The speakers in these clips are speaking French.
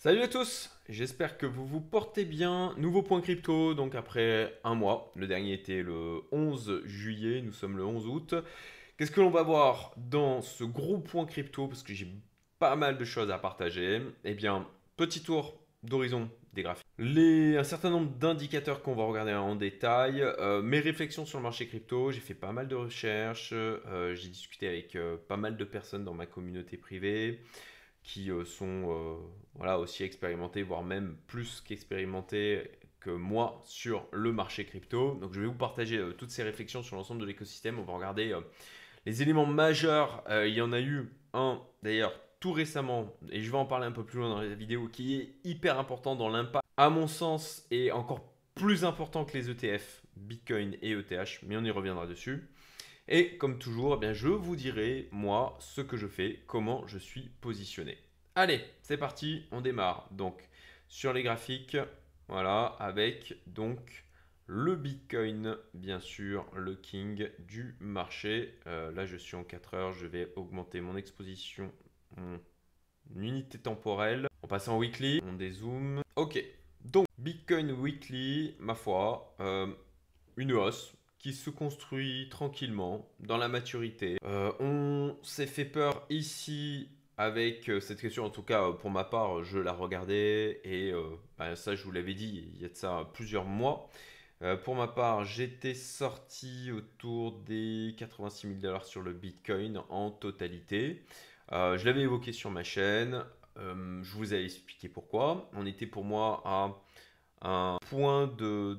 Salut à tous, j'espère que vous vous portez bien. Nouveau point crypto, donc après un mois. Le dernier était le 11 juillet, nous sommes le 11 août. Qu'est-ce que l'on va voir dans ce gros point crypto? Parce que j'ai pas mal de choses à partager. Eh bien, petit tour d'horizon des graphiques. Un certain nombre d'indicateurs qu'on va regarder en détail. Mes réflexions sur le marché crypto, j'ai fait pas mal de recherches. J'ai discuté avec pas mal de personnes dans ma communauté privée qui sont voilà, aussi expérimentés, voire même plus qu'expérimentés que moi sur le marché crypto. Donc je vais vous partager toutes ces réflexions sur l'ensemble de l'écosystème. On va regarder les éléments majeurs. Il y en a eu un d'ailleurs tout récemment, et je vais en parler un peu plus loin dans la vidéo, qui est hyper important dans l'impact, à mon sens, et encore plus important que les ETF, Bitcoin et ETH, mais on y reviendra dessus. Et comme toujours, eh bien, je vous dirai, moi, ce que je fais, comment je suis positionné. Allez, c'est parti, on démarre. Donc, sur les graphiques, voilà, avec donc le Bitcoin, bien sûr, le king du marché. Là, je suis en 4 heures, je vais augmenter mon exposition, mon unité temporelle. On passe en weekly, on dézoome. Ok, donc Bitcoin weekly, ma foi, une hausse qui se construit tranquillement dans la maturité. On s'est fait peur ici avec cette question, en tout cas pour ma part, je la regardais et ça je vous l'avais dit il y a de ça plusieurs mois. Pour ma part, j'étais sorti autour des 86 000 dollars sur le Bitcoin en totalité. Je l'avais évoqué sur ma chaîne. Je vous ai expliqué pourquoi. On était pour moi à un point de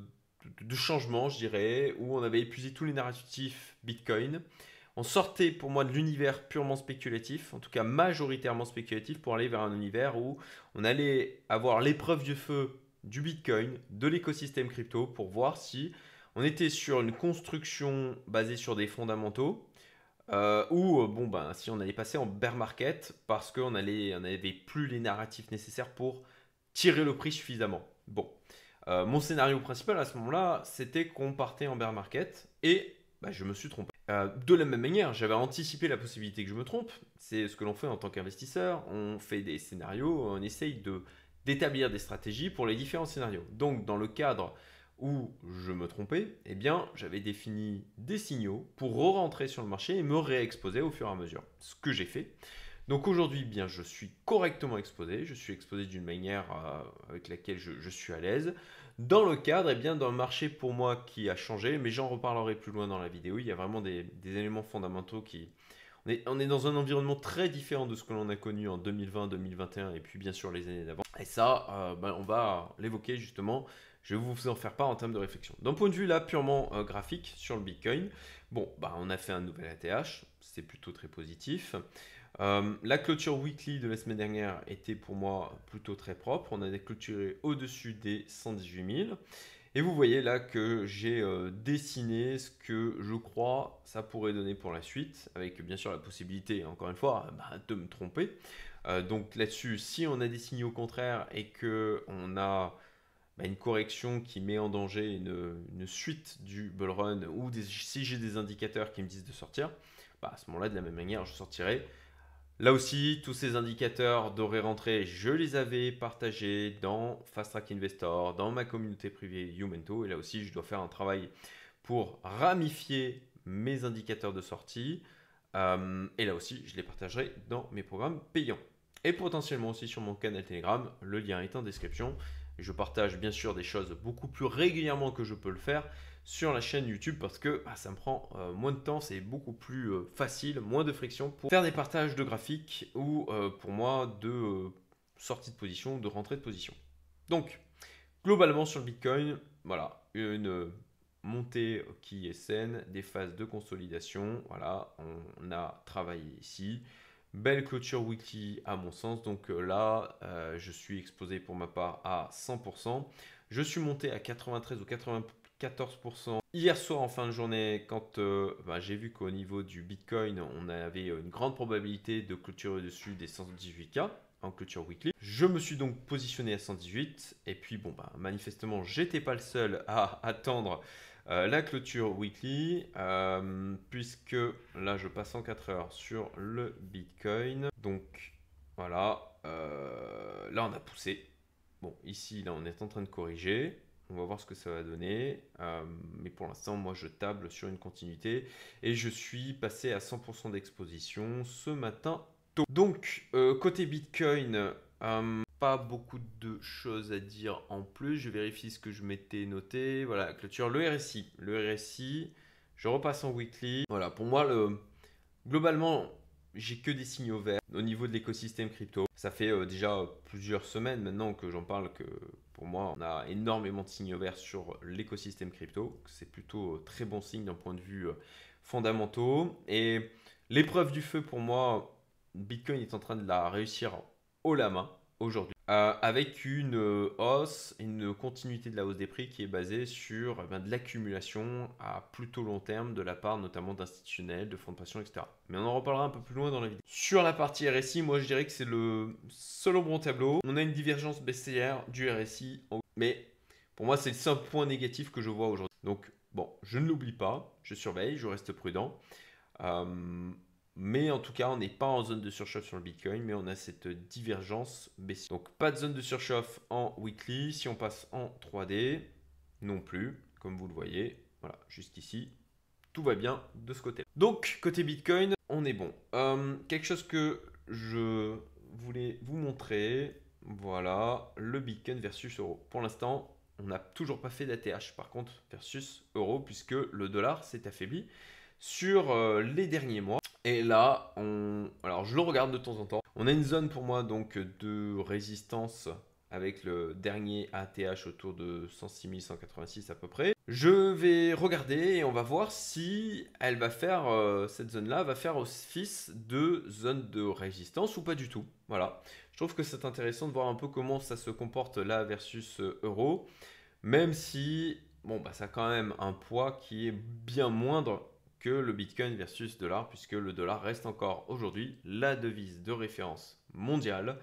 changement, je dirais, où on avait épuisé tous les narratifs Bitcoin. On sortait pour moi de l'univers purement spéculatif, en tout cas majoritairement spéculatif, pour aller vers un univers où on allait avoir l'épreuve du feu du Bitcoin, de l'écosystème crypto, pour voir si on était sur une construction basée sur des fondamentaux, ou bon ben si on allait passer en bear market parce qu'on n'avait plus les narratifs nécessaires pour tirer le prix suffisamment. Bon, mon scénario principal à ce moment-là, c'était qu'on partait en bear market et bah, je me suis trompé. De la même manière, j'avais anticipé la possibilité que je me trompe. C'est ce que l'on fait en tant qu'investisseur. On fait des scénarios, on essaye d'établir des stratégies pour les différents scénarios. Donc, dans le cadre où je me trompais, eh bien, j'avais défini des signaux pour re-rentrer sur le marché et me réexposer au fur et à mesure. Ce que j'ai fait. Donc aujourd'hui, bien, je suis correctement exposé. Je suis exposé d'une manière avec laquelle je suis à l'aise. Dans le cadre, eh bien, d'un marché pour moi qui a changé, mais j'en reparlerai plus loin dans la vidéo. Il y a vraiment des éléments fondamentaux qui... On est dans un environnement très différent de ce que l'on a connu en 2020, 2021 et puis bien sûr les années d'avant. Et ça, on va l'évoquer justement. Je vais vous en faire part en termes de réflexion. D'un point de vue là purement graphique sur le Bitcoin, bon, on a fait un nouvel ATH, c'est plutôt très positif. La clôture weekly de la semaine dernière était pour moi plutôt très propre. On a clôturé au-dessus des 118 000. Et vous voyez là que j'ai dessiné ce que je crois ça pourrait donner pour la suite, avec bien sûr la possibilité, encore une fois, de me tromper. Donc là-dessus, si on a des signaux contraires et que on a une correction qui met en danger une suite du bull run, ou si j'ai des indicateurs qui me disent de sortir, à ce moment-là, de la même manière, je sortirai. Là aussi, tous ces indicateurs d'auraient rentré, je les avais partagés dans Fast Track Investor, dans ma communauté privée Youmento. Et là aussi, je dois faire un travail pour ramifier mes indicateurs de sortie. Et là aussi, je les partagerai dans mes programmes payants. Et potentiellement aussi sur mon canal Telegram, le lien est en description. Je partage bien sûr des choses beaucoup plus régulièrement que je peux le faire sur la chaîne YouTube parce que ça me prend moins de temps, c'est beaucoup plus facile, moins de friction pour faire des partages de graphiques ou pour moi de sortie de position ou de rentrée de position. Donc, globalement sur le Bitcoin, voilà, une montée qui est saine, des phases de consolidation, voilà, on a travaillé ici. Belle clôture weekly à mon sens, donc là je suis exposé pour ma part à 100%. Je suis monté à 93 ou 94% hier soir en fin de journée quand j'ai vu qu'au niveau du Bitcoin on avait une grande probabilité de clôturer au-dessus des 118K en clôture weekly. Je me suis donc positionné à 118 et puis bon manifestement j'étais pas le seul à attendre la clôture weekly, puisque là je passe en 4 heures sur le Bitcoin. Donc voilà, là, on a poussé. Bon, ici, là, on est en train de corriger. On va voir ce que ça va donner. Mais pour l'instant, moi, je table sur une continuité. Et je suis passé à 100% d'exposition ce matin tôt. Donc, côté Bitcoin, pas beaucoup de choses à dire en plus. Je vérifie ce que je m'étais noté. Voilà, clôture le RSI. Le RSI, je repasse en weekly. Voilà, pour moi, globalement, j'ai que des signaux verts au niveau de l'écosystème crypto. Ça fait déjà plusieurs semaines maintenant que j'en parle que pour moi, on a énormément de signaux verts sur l'écosystème crypto. C'est plutôt très bon signe d'un point de vue fondamentaux. Et l'épreuve du feu pour moi, Bitcoin est en train de la réussir haut la main aujourd'hui. Avec une hausse, une continuité de la hausse des prix qui est basée sur de l'accumulation à plutôt long terme de la part notamment d'institutionnels, de fonds de pension, etc. Mais on en reparlera un peu plus loin dans la vidéo. Sur la partie RSI, moi je dirais que c'est le seul bon tableau. On a une divergence baissière du RSI, mais pour moi c'est le seul point négatif que je vois aujourd'hui. Donc bon, je ne l'oublie pas, je surveille, je reste prudent. Mais en tout cas, on n'est pas en zone de surchauffe sur le Bitcoin, mais on a cette divergence baissière. Donc, pas de zone de surchauffe en weekly. Si on passe en 3D, non plus, comme vous le voyez. Voilà, jusqu'ici, tout va bien de ce côté. Donc, côté Bitcoin, on est bon. Quelque chose que je voulais vous montrer. Voilà, le Bitcoin versus euro. Pour l'instant, on n'a toujours pas fait d'ATH, par contre, versus euro, puisque le dollar s'est affaibli sur les derniers mois. Et là, alors je le regarde de temps en temps. On a une zone pour moi donc de résistance avec le dernier ATH autour de 106 186 à peu près. Je vais regarder et on va voir si elle va faire, cette zone-là va faire office de zone de résistance ou pas du tout. Voilà. Je trouve que c'est intéressant de voir un peu comment ça se comporte là versus euro. Même si, bon, bah, ça a quand même un poids qui est bien moindre que le Bitcoin versus dollar, puisque le dollar reste encore aujourd'hui la devise de référence mondiale.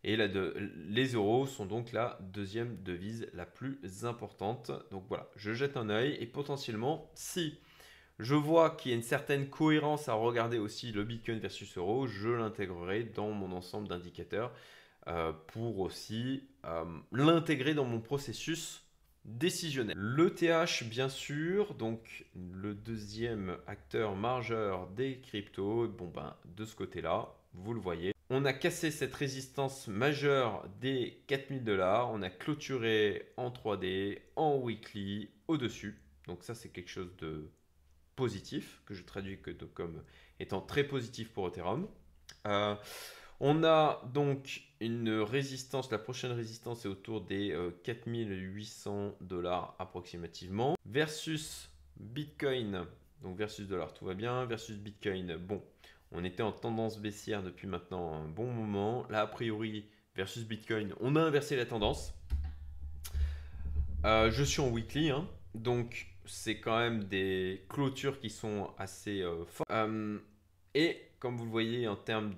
Et les euros sont donc la deuxième devise la plus importante. Donc voilà, je jette un œil et potentiellement, si je vois qu'il y a une certaine cohérence à regarder aussi le Bitcoin versus euro, je l'intégrerai dans mon ensemble d'indicateurs pour aussi l'intégrer dans mon processus décisionnel. L'ETH, bien sûr, donc le deuxième acteur majeur des cryptos. Bon ben, de ce côté-là, vous le voyez. On a cassé cette résistance majeure des 4000 $. On a clôturé en 3D, en weekly, au-dessus. Donc ça, c'est quelque chose de positif, que je traduis comme étant très positif pour Ethereum. On a donc une résistance, la prochaine résistance est autour des 4800 $ approximativement, versus Bitcoin, donc versus dollar, tout va bien, versus Bitcoin, bon, on était en tendance baissière depuis maintenant un bon moment, là a priori, versus Bitcoin, on a inversé la tendance. Je suis en weekly, hein, donc c'est quand même des clôtures qui sont assez fortes. Et comme vous le voyez en termes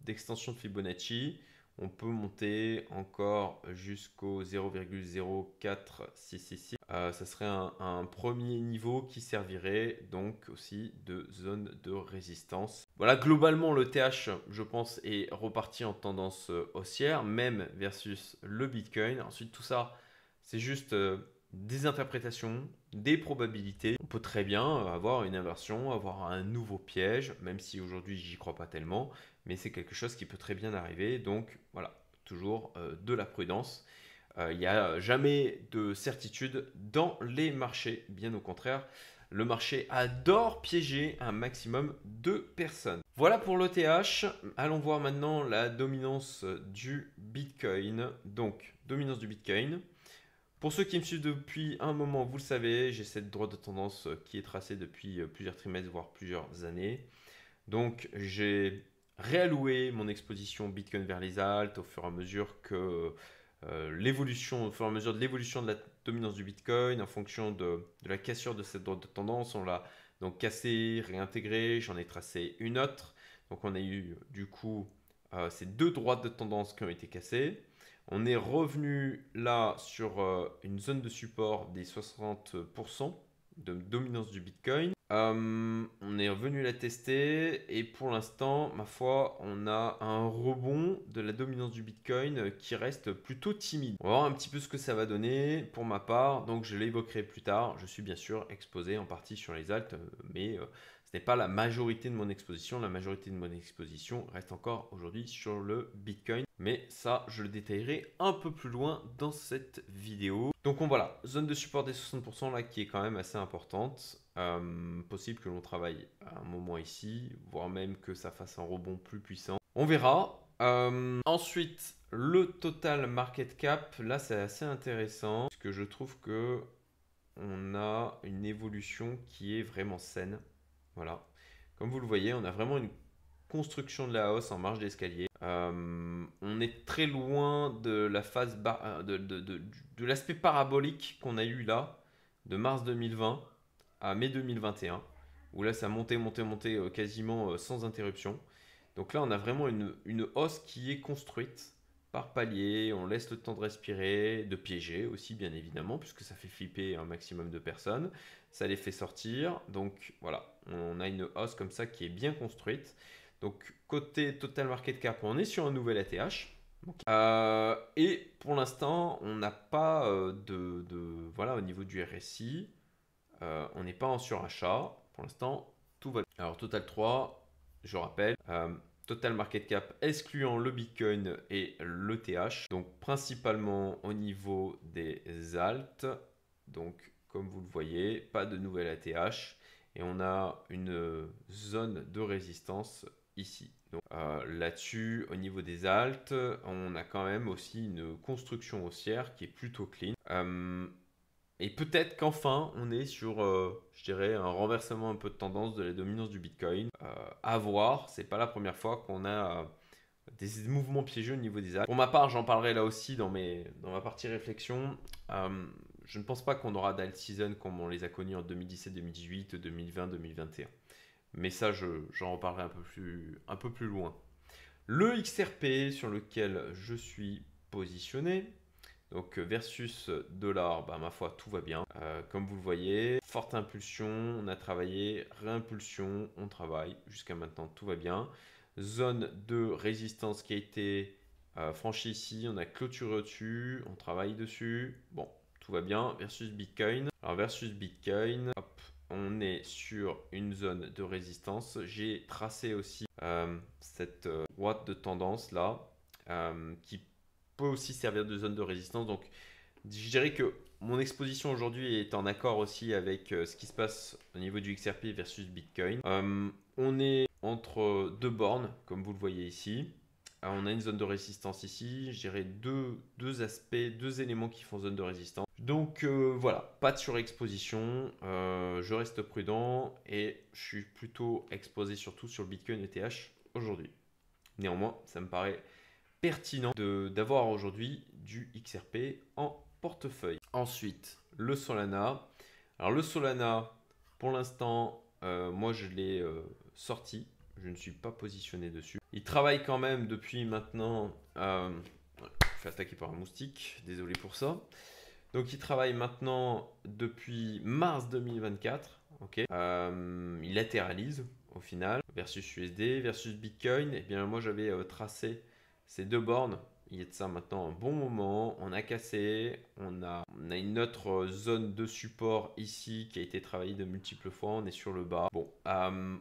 d'extension de Fibonacci, on peut monter encore jusqu'au 0,04666. Ça serait un premier niveau qui servirait donc aussi de zone de résistance. Voilà, globalement le TH, je pense, est reparti en tendance haussière, même versus le Bitcoin. Ensuite, tout ça, c'est juste des interprétations, des probabilités. On peut très bien avoir une inversion, avoir un nouveau piège, même si aujourd'hui j'y crois pas tellement, mais c'est quelque chose qui peut très bien arriver. Donc voilà, toujours de la prudence. Il n'y a jamais de certitude dans les marchés, bien au contraire. Le marché adore piéger un maximum de personnes. Voilà pour l'ETH. Allons voir maintenant la dominance du Bitcoin. Donc, dominance du Bitcoin. Pour ceux qui me suivent depuis un moment, vous le savez, j'ai cette droite de tendance qui est tracée depuis plusieurs trimestres, voire plusieurs années. Donc, j'ai réalloué mon exposition Bitcoin vers les alts au fur et à mesure que au fur et à mesure de l'évolution de la dominance du Bitcoin, en fonction de la cassure de cette droite de tendance, on l'a donc cassé, réintégré, j'en ai tracé une autre. Donc, on a eu du coup ces deux droites de tendance qui ont été cassées. On est revenu là sur une zone de support des 60% de dominance du Bitcoin. On est revenu la tester et pour l'instant, ma foi, on a un rebond de la dominance du Bitcoin qui reste plutôt timide. On va voir un petit peu ce que ça va donner pour ma part, donc je l'évoquerai plus tard. Je suis bien sûr exposé en partie sur les alts, mais ce n'est pas la majorité de mon exposition. La majorité de mon exposition reste encore aujourd'hui sur le Bitcoin, mais ça, je le détaillerai un peu plus loin dans cette vidéo. Donc voilà, zone de support des 60% là qui est quand même assez importante. Possible que l'on travaille à un moment ici, voire même que ça fasse un rebond plus puissant. On verra. Ensuite, le total market cap, là c'est assez intéressant, parce que je trouve que on a une évolution qui est vraiment saine. Voilà. Comme vous le voyez, on a vraiment une construction de la hausse en marge d'escalier. On est très loin de la phase de l'aspect parabolique qu'on a eu là, de mars 2020 à mai 2021, où là ça a monté quasiment sans interruption. Donc là on a vraiment une hausse qui est construite par palier, on laisse le temps de respirer, de piéger aussi bien évidemment, puisque ça fait flipper un maximum de personnes, ça les fait sortir, donc voilà, on a une hausse comme ça qui est bien construite. Donc côté total market cap, on est sur un nouvel ATH. Et pour l'instant, on n'a pas voilà, au niveau du RSI, on n'est pas en surachat. Pour l'instant, tout va bien. Alors Total 3, je rappelle, Total Market Cap excluant le Bitcoin et l'ETH. Donc principalement au niveau des alts. Donc comme vous le voyez, pas de nouvelle ATH. Et on a une zone de résistance ici. Donc là-dessus, au niveau des alts, on a quand même aussi une construction haussière qui est plutôt clean. Et peut-être qu'enfin, on est sur, je dirais, un renversement un peu de tendance de la dominance du Bitcoin. À voir, c'est pas la première fois qu'on a des mouvements piégeux au niveau des alts. Pour ma part, j'en parlerai là aussi dans ma partie réflexion. Je ne pense pas qu'on aura d'alt season comme on les a connus en 2017, 2018, 2020, 2021. Mais ça, j'en reparlerai un peu plus loin. Le XRP sur lequel je suis positionné, donc versus dollar, bah, ma foi, tout va bien. Comme vous le voyez, forte impulsion, on a travaillé, réimpulsion, on travaille. Jusqu'à maintenant, tout va bien. Zone de résistance qui a été franchie ici, on a clôturé au-dessus, on travaille dessus. Bon, tout va bien. Versus Bitcoin. Alors versus Bitcoin, hop, on est sur une zone de résistance. J'ai tracé aussi cette droite de tendance là qui peut aussi servir de zone de résistance. Donc je dirais que mon exposition aujourd'hui est en accord aussi avec ce qui se passe au niveau du XRP versus Bitcoin. On est entre deux bornes, comme vous le voyez ici. On a une zone de résistance ici. Je dirais deux aspects, deux éléments qui font zone de résistance. Donc voilà, pas de surexposition. Je reste prudent et je suis plutôt exposé surtout sur le Bitcoin ETH aujourd'hui. Néanmoins, ça me paraît pertinent d'avoir aujourd'hui du XRP en portefeuille. Ensuite, le Solana. Alors le Solana, pour l'instant, moi je l'ai sorti. Je ne suis pas positionné dessus. Il travaille quand même depuis maintenant... fait attaquer par un moustique, désolé pour ça. Donc il travaille maintenant depuis mars 2024. Okay. Il latéralise au final versus USD, versus Bitcoin. Et bien moi j'avais tracé ces deux bornes. Il y a de ça maintenant un bon moment. On a cassé. On a une autre zone de support ici qui a été travaillée de multiples fois. On est sur le bas. Bon,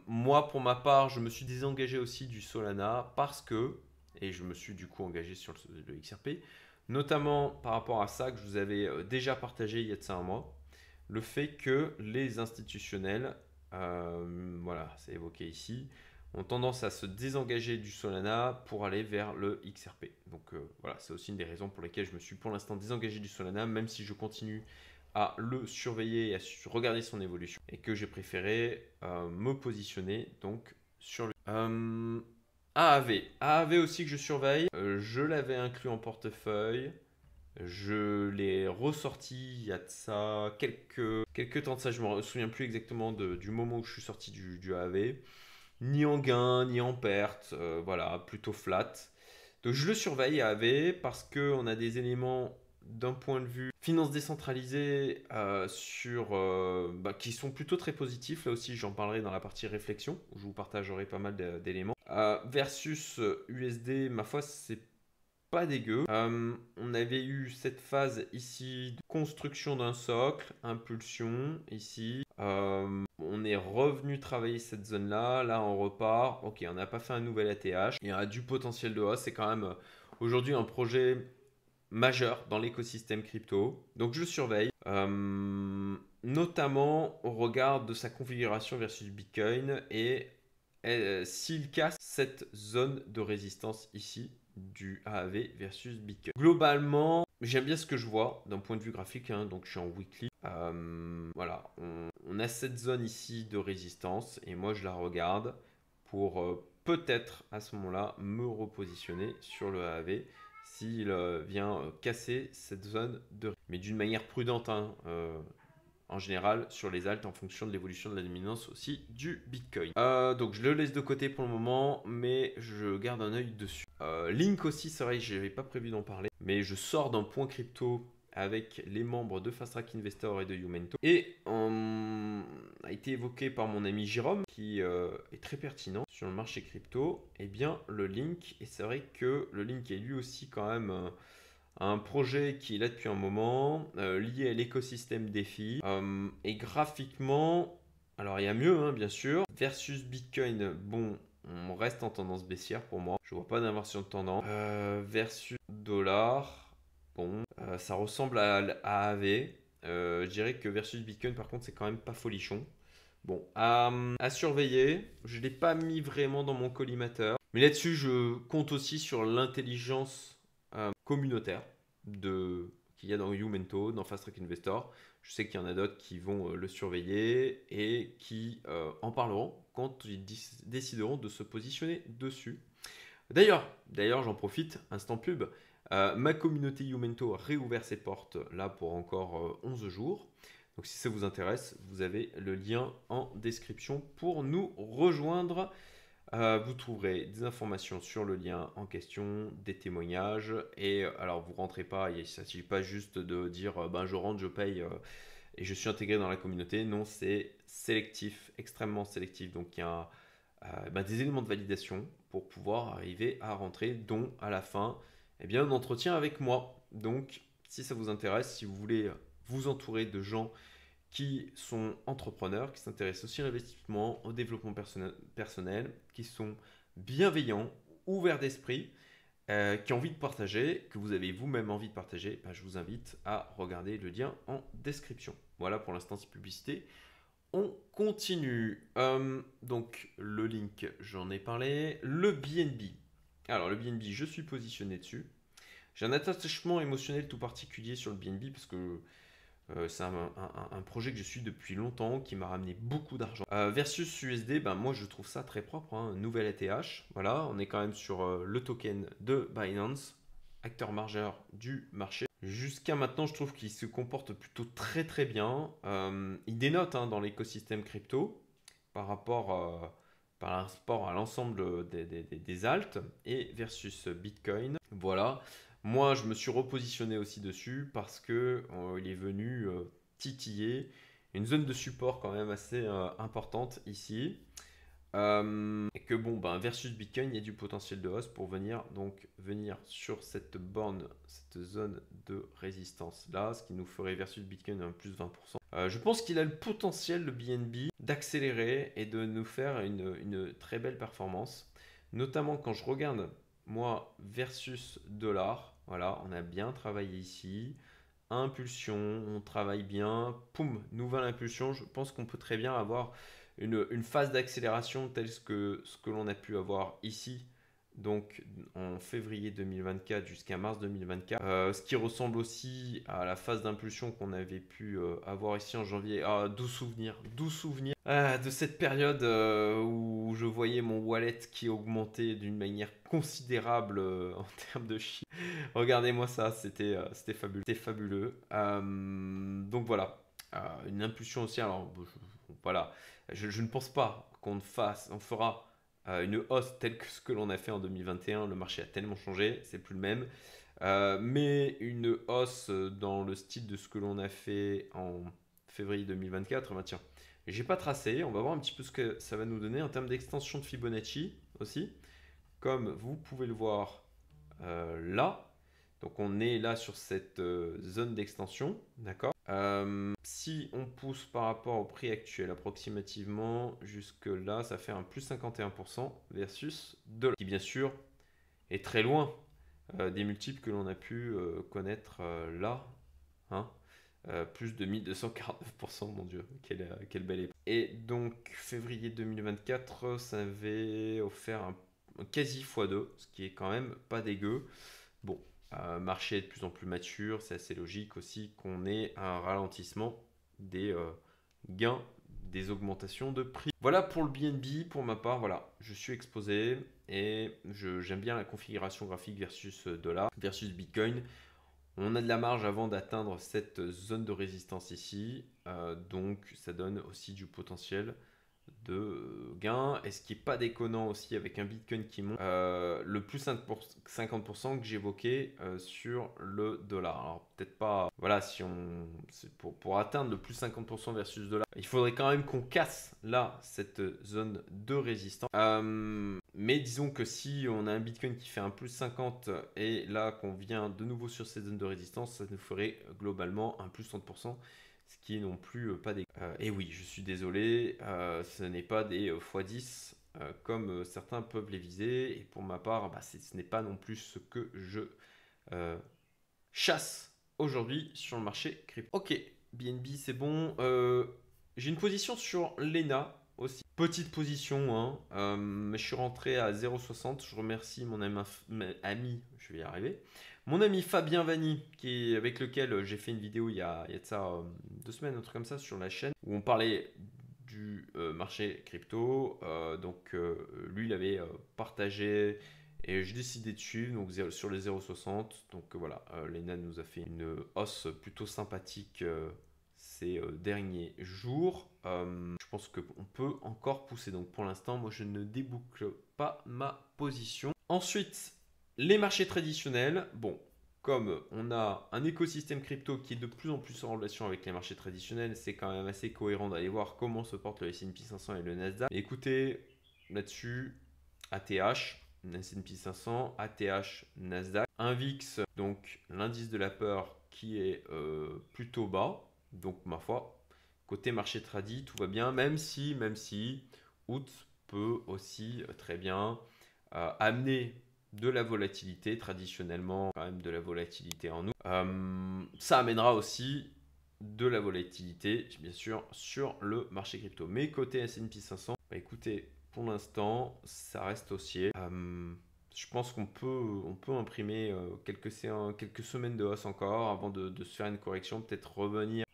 moi pour ma part, je me suis désengagé aussi du Solana parce que, et je me suis du coup engagé sur le XRP, notamment par rapport à ça que je vous avais déjà partagé il y a de ça un mois, le fait que les institutionnels, voilà, c'est évoqué ici, ont tendance à se désengager du Solana pour aller vers le XRP. Donc voilà, c'est aussi une des raisons pour lesquelles je me suis pour l'instant désengagé du Solana, même si je continue à le surveiller et à regarder son évolution, et que j'ai préféré me positionner donc sur le... AAV aussi que je surveille, je l'avais inclus en portefeuille. Je l'ai ressorti il y a de ça quelques temps de ça, je ne me souviens plus exactement du moment où je suis sorti du AAV. Ni en gain, ni en perte, voilà, plutôt flat. Donc je le surveille AAV parce qu'on a des éléments d'un point de vue finance décentralisée qui sont plutôt très positifs. Là aussi, j'en parlerai dans la partie réflexion, où je vous partagerai pas mal d'éléments. Versus USD, ma foi, c'est pas dégueu. On avait eu cette phase ici de construction d'un socle, impulsion ici. On est revenu travailler cette zone-là. Là, on repart. Ok, on n'a pas fait un nouvel ATH. Il y a du potentiel de hausse. C'est quand même aujourd'hui un projet majeur dans l'écosystème crypto. Donc, je surveille. Notamment au regard de sa configuration versus Bitcoin et s'il casse cette zone de résistance ici du AAV versus Bitcoin. Globalement, j'aime bien ce que je vois d'un point de vue graphique, hein, donc je suis en weekly. Voilà, on a cette zone ici de résistance et moi je la regarde pour peut-être à ce moment-là me repositionner sur le AAV s'il vient casser cette zone de... Mais d'une manière prudente, hein, en général sur les alts en fonction de l'évolution de la dominance aussi du Bitcoin. Donc je le laisse de côté pour le moment, mais je garde un œil dessus. Link aussi, c'est vrai que je n'avais pas prévu d'en parler, mais je sors d'un point crypto avec les membres de Fast Track Investor et de Youmento. Et a été évoqué par mon ami Jérôme, qui est très pertinent sur le marché crypto, et bien le Link, et c'est vrai que le Link est lui aussi quand même... un projet qui est là depuis un moment, lié à l'écosystème DeFi. Et graphiquement, alors il y a mieux, hein, bien sûr. Versus Bitcoin, bon, on reste en tendance baissière pour moi. Je vois pas d'inversion de tendance. Versus dollar, bon, ça ressemble à AAV. Je dirais que versus Bitcoin, par contre, c'est quand même pas folichon. Bon, à surveiller. Je ne l'ai pas mis vraiment dans mon collimateur. Mais là-dessus, je compte aussi sur l'intelligence communautaire qu'il y a dans Youmento, dans Fast Track Investor. Je sais qu'il y en a d'autres qui vont le surveiller et qui en parleront quand ils décideront de se positionner dessus. D'ailleurs, j'en profite, instant pub. Ma communauté Youmento a réouvert ses portes là pour encore 11 jours. Donc si ça vous intéresse, vous avez le lien en description pour nous rejoindre. Vous trouverez des informations sur le lien en question, des témoignages. Et alors, vous rentrez pas, il ne s'agit pas juste de dire ben, je rentre, je paye et je suis intégré dans la communauté. Non, c'est sélectif, extrêmement sélectif. Donc, il y a des éléments de validation pour pouvoir arriver à rentrer, dont à la fin, eh bien, un entretien avec moi. Donc, si ça vous intéresse, si vous voulez vous entourer de gens qui sont entrepreneurs, qui s'intéressent aussi à l'investissement, au développement personnel, qui sont bienveillants, ouverts d'esprit, qui ont envie de partager, que vous avez vous-même envie de partager, je vous invite à regarder le lien en description. Voilà pour l'instant, c'est publicité. On continue. Donc le link, j'en ai parlé. Le BNB. Alors le BNB, je suis positionné dessus. J'ai un attachement émotionnel tout particulier sur le BNB parce que c'est un projet que je suis depuis longtemps, qui m'a ramené beaucoup d'argent. Versus USD, moi je trouve ça très propre, hein, nouvel ATH. Voilà, on est quand même sur le token de Binance, acteur majeur du marché. Jusqu'à maintenant, je trouve qu'il se comporte plutôt très très bien. Il dénote hein, dans l'écosystème crypto par rapport à l'ensemble des alts et versus Bitcoin. Voilà. Moi, je me suis repositionné aussi dessus parce que il est venu titiller une zone de support quand même assez importante ici. Et que bon, versus Bitcoin, il y a du potentiel de hausse pour venir sur cette borne, cette zone de résistance là, ce qui nous ferait versus Bitcoin un plus 20%. Je pense qu'il a le potentiel, le BNB, d'accélérer et de nous faire une très belle performance, notamment quand je regarde moi versus dollar. Voilà, on a bien travaillé ici. Impulsion, on travaille bien. Poum, nouvelle impulsion. Je pense qu'on peut très bien avoir une phase d'accélération telle que ce que l'on a pu avoir ici, donc en février 2024 jusqu'à mars 2024. Ce qui ressemble aussi à la phase d'impulsion qu'on avait pu avoir ici en janvier. Ah, doux souvenir de cette période où je voyais mon wallet qui augmentait d'une manière considérable en termes de chiffres. Regardez-moi ça, c'était fabuleux. C'était fabuleux. Donc voilà, une impulsion aussi. Alors voilà, je ne pense pas on fera une hausse telle que ce que l'on a fait en 2021. Le marché a tellement changé, c'est plus le même. Mais une hausse dans le style de ce que l'on a fait en février 2024. Bah tiens, j'ai pas tracé, on va voir un petit peu ce que ça va nous donner en termes d'extension de Fibonacci aussi. Comme vous pouvez le voir là, donc on est là sur cette zone d'extension, d'accord. Si on pousse par rapport au prix actuel approximativement jusque là, ça fait un plus 51% versus $, qui bien sûr est très loin des multiples que l'on a pu connaître là, hein. Plus de 1249%, mon Dieu, quelle belle époque. Et donc, février 2024, ça avait offert un quasi x2, ce qui est quand même pas dégueu. Bon, marché est de plus en plus mature, c'est assez logique aussi qu'on ait un ralentissement des gains, des augmentations de prix. Voilà pour le BNB, pour ma part, voilà, je suis exposé et j'aime bien la configuration graphique versus dollar, versus Bitcoin. On a de la marge avant d'atteindre cette zone de résistance ici, donc ça donne aussi du potentiel de gain. Et ce qui n'est pas déconnant aussi avec un Bitcoin qui monte, le plus 50% que j'évoquais sur le dollar. Alors peut-être pas, voilà, si on, pour atteindre le plus 50% versus dollar, il faudrait quand même qu'on casse là cette zone de résistance. Mais disons que si on a un Bitcoin qui fait un plus 50 et là qu'on vient de nouveau sur cette zone de résistance, ça nous ferait globalement un plus 30%. Ce qui est non plus pas des... et oui, je suis désolé, ce n'est pas des x10 comme certains peuvent les viser. Et pour ma part, bah, ce n'est pas non plus ce que je chasse aujourd'hui sur le marché crypto. Ok, BNB c'est bon. J'ai une position sur l'ENA aussi. Petite position, hein, mais je suis rentré à 0,60. Je remercie mon ami, je vais y arriver. Mon ami Fabien Vanni, avec lequel j'ai fait une vidéo il y a de ça 2 semaines, un truc comme ça, sur la chaîne, où on parlait du marché crypto. Donc lui, il avait partagé et j'ai décidé de suivre donc, sur les 0,60. Donc voilà, l'ENA nous a fait une hausse plutôt sympathique ces derniers jours. Je pense qu'on peut encore pousser. Donc pour l'instant, moi je ne déboucle pas ma position. Ensuite, les marchés traditionnels. Bon, comme on a un écosystème crypto qui est de plus en plus en relation avec les marchés traditionnels, c'est quand même assez cohérent d'aller voir comment se portent le S&P 500 et le Nasdaq. Écoutez, là-dessus, ATH, S&P 500, ATH, Nasdaq, un VIX, donc l'indice de la peur qui est plutôt bas. Donc ma foi, côté marché tradi, tout va bien, même si août peut aussi très bien amener de la volatilité, traditionnellement quand même de la volatilité en août. Ça amènera aussi de la volatilité, bien sûr, sur le marché crypto. Mais côté S&P 500, bah écoutez, pour l'instant, ça reste haussier. Je pense qu'on peut imprimer quelques semaines de hausse encore avant de se faire une correction, peut-être revenir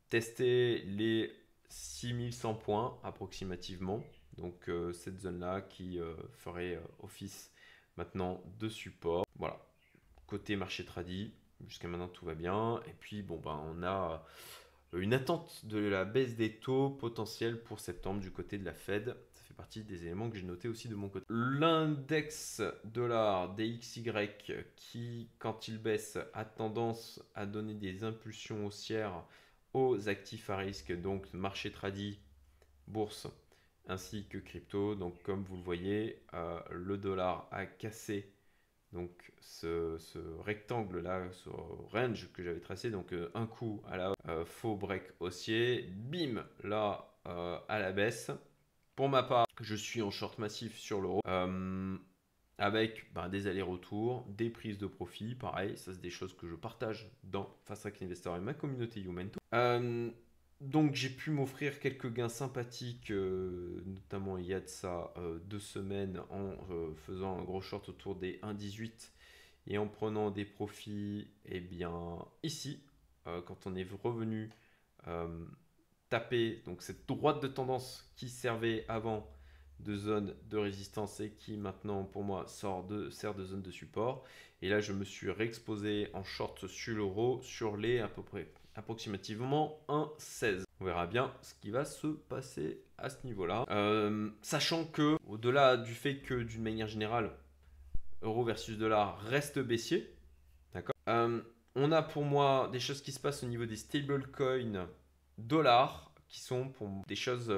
tester les 6100 points approximativement. Donc cette zone-là qui ferait office maintenant de support. Voilà, côté marché tradi, jusqu'à maintenant tout va bien. Et puis bon, ben, on a une attente de la baisse des taux potentiels pour septembre du côté de la Fed. Ça fait partie des éléments que j'ai notés aussi de mon côté. L'index dollar DXY qui, quand il baisse, a tendance à donner des impulsions haussières aux actifs à risque, donc marché tradi, bourse ainsi que crypto. Donc comme vous le voyez, le dollar a cassé donc ce rectangle là, ce range que j'avais tracé, donc un coup à la faux break haussier, bim là à la baisse. Pour ma part, je suis en short massif sur l'euro avec des allers-retours, des prises de profit, pareil, ça c'est des choses que je partage dans Fast Track Investor et ma communauté Youmento. Donc j'ai pu m'offrir quelques gains sympathiques, notamment il y a de ça 2 semaines en faisant un gros short autour des 1,18 et en prenant des profits, et bien ici, quand on est revenu taper donc cette droite de tendance qui servait avant de zone de résistance et qui maintenant pour moi sert de zone de support. Et là je me suis réexposé en short sur l'euro sur les à peu près approximativement 1,16. On verra bien ce qui va se passer à ce niveau-là. Sachant que, au-delà du fait que d'une manière générale, euro versus dollar reste baissier, D'accord. On a pour moi des choses qui se passent au niveau des stablecoins dollars, qui sont pour des choses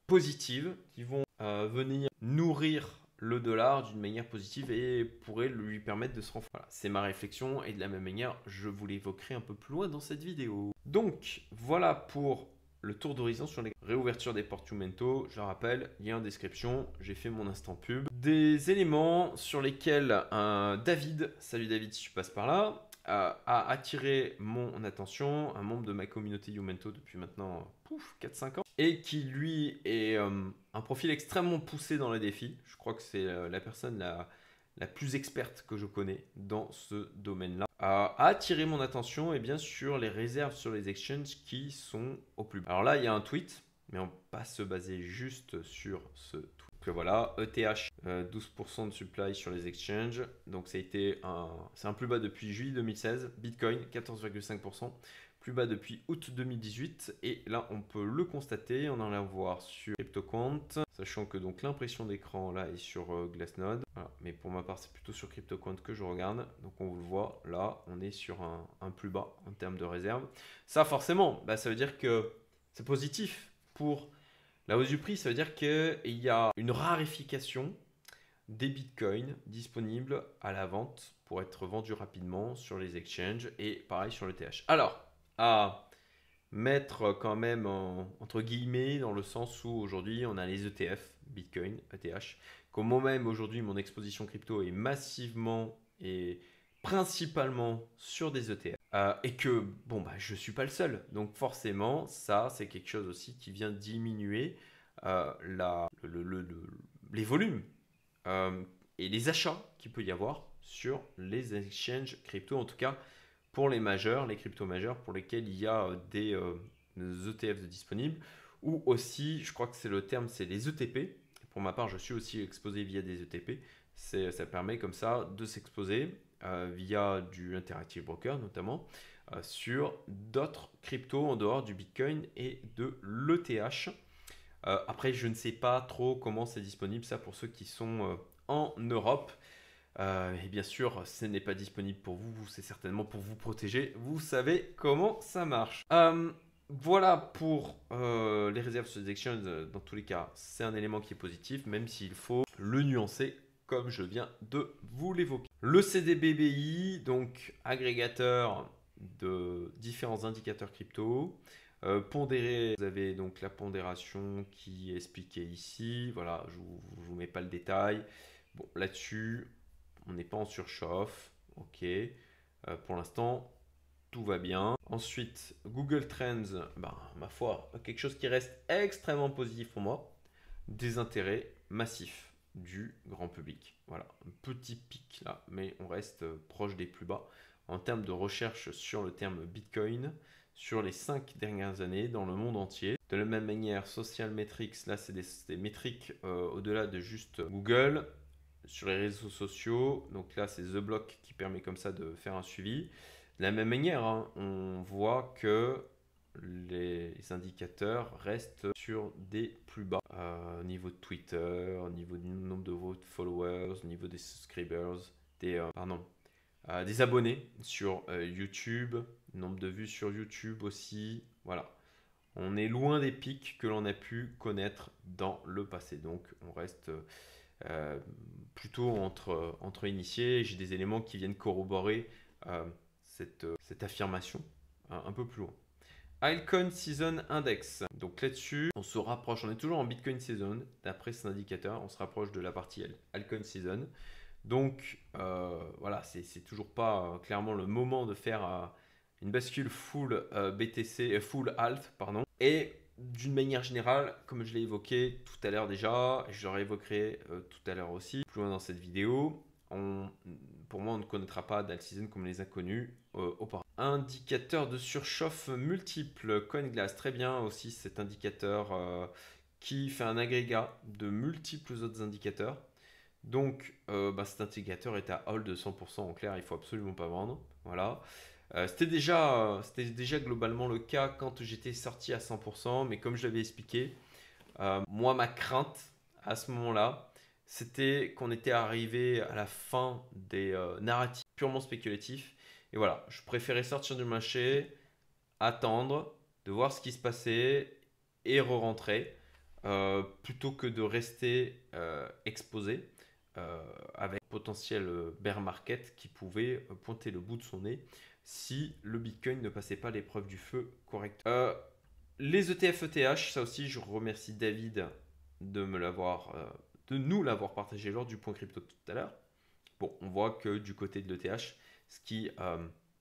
positives, qui vont venir nourrir le dollar d'une manière positive et pourraient lui permettre de se renforcer. Voilà, c'est ma réflexion et de la même manière, je vous l'évoquerai un peu plus loin dans cette vidéo. Donc, voilà pour le tour d'horizon sur les réouvertures des portfolios. Je le rappelle, lien en description, j'ai fait mon instant pub. Des éléments sur lesquels David, salut David si tu passes par là, a attiré mon attention, un membre de ma communauté Youmento depuis maintenant 4-5 ans, et qui lui est un profil extrêmement poussé dans les défis. Je crois que c'est la personne la plus experte que je connais dans ce domaine-là, a attiré mon attention et bien sûr les réserves sur les exchanges qui sont au plus bas. Alors là, il y a un tweet, mais on ne va pas se baser juste sur ce tweet. Donc voilà, ETH, 12% de supply sur les exchanges. Donc c'est un plus bas depuis juillet 2016. Bitcoin, 14,5%. Plus bas depuis août 2018 et là on peut le constater, on en a voir sur CryptoQuant, sachant que donc l'impression d'écran là est sur Glassnode, voilà. Mais pour ma part c'est plutôt sur CryptoQuant que je regarde, donc on le voit là on est sur un plus bas en termes de réserve. Ça forcément, ça veut dire que c'est positif pour la hausse du prix, ça veut dire qu'il y a une raréfication des bitcoins disponibles à la vente pour être vendus rapidement sur les exchanges et pareil sur le TH. Alors, à mettre quand même entre guillemets dans le sens où aujourd'hui on a les ETF, Bitcoin, ETH, qu'au moment même aujourd'hui mon exposition crypto est massivement et principalement sur des ETF et que je suis pas le seul, donc forcément ça c'est quelque chose aussi qui vient diminuer les volumes et les achats qu'il peut y avoir sur les exchanges crypto, en tout cas pour les majeurs, les crypto majeurs pour lesquels il y a des ETF de disponibles, ou aussi, je crois que c'est le terme, c'est les ETP. Pour ma part, je suis aussi exposé via des ETP. Ça permet comme ça de s'exposer via du Interactive Broker notamment sur d'autres cryptos en dehors du Bitcoin et de l'ETH. Après, je ne sais pas trop comment c'est disponible, ça pour ceux qui sont en Europe. Et bien sûr, ce n'est pas disponible pour vous, c'est certainement pour vous protéger. Vous savez comment ça marche. Voilà pour les réserves sur les exchanges. Dans tous les cas, c'est un élément qui est positif, même s'il faut le nuancer comme je viens de vous l'évoquer. Le CDBBI, donc agrégateur de différents indicateurs crypto. Pondéré, vous avez donc la pondération qui est expliquée ici. Voilà, je ne vous mets pas le détail. Bon, là-dessus, on n'est pas en surchauffe. Ok. Pour l'instant, tout va bien. Ensuite, Google Trends, ma foi, quelque chose qui reste extrêmement positif pour moi. Des intérêts massifs du grand public. Voilà, un petit pic là, mais on reste proche des plus bas en termes de recherche sur le terme Bitcoin sur les 5 dernières années dans le monde entier. De la même manière, Social Metrics, là c'est des métriques au-delà de juste Google. Sur les réseaux sociaux, donc là c'est The Block qui permet comme ça de faire un suivi. De la même manière, hein, on voit que les indicateurs restent sur des plus bas au niveau de Twitter, au niveau du nombre de vos followers, au niveau des subscribers, des abonnés sur YouTube, nombre de vues sur YouTube aussi. Voilà, on est loin des pics que l'on a pu connaître dans le passé. Donc on reste plutôt entre initiés. J'ai des éléments qui viennent corroborer cette affirmation un peu plus loin. Altcoin Season Index. Donc là-dessus, on se rapproche, on est toujours en Bitcoin Season, d'après cet indicateur, on se rapproche de la partie Altcoin Season. Donc voilà, c'est toujours pas clairement le moment de faire une bascule full BTC, full alt, pardon. Et d'une manière générale, comme je l'ai évoqué tout à l'heure déjà, et je le réévoquerai tout à l'heure aussi, plus loin dans cette vidéo, pour moi, on ne connaîtra pas d'alt season comme les inconnus auparavant. Indicateur de surchauffe multiple, CoinGlass, très bien aussi cet indicateur qui fait un agrégat de multiples autres indicateurs. Donc cet indicateur est à hold de 100%, en clair, il ne faut absolument pas vendre. Voilà. C'était déjà globalement le cas quand j'étais sorti à 100%, mais comme je l'avais expliqué, moi ma crainte à ce moment-là, c'était qu'on était arrivé à la fin des narratifs purement spéculatif. Et voilà, je préférais sortir du marché, attendre, de voir ce qui se passait et re-rentrer plutôt que de rester exposé avec un potentiel bear market qui pouvait pointer le bout de son nez si le Bitcoin ne passait pas l'épreuve du feu correctement. Les ETF ETH, ça aussi, je remercie David de nous l'avoir partagé lors du point crypto tout à l'heure. Bon, on voit que du côté de l'ETH, ce qui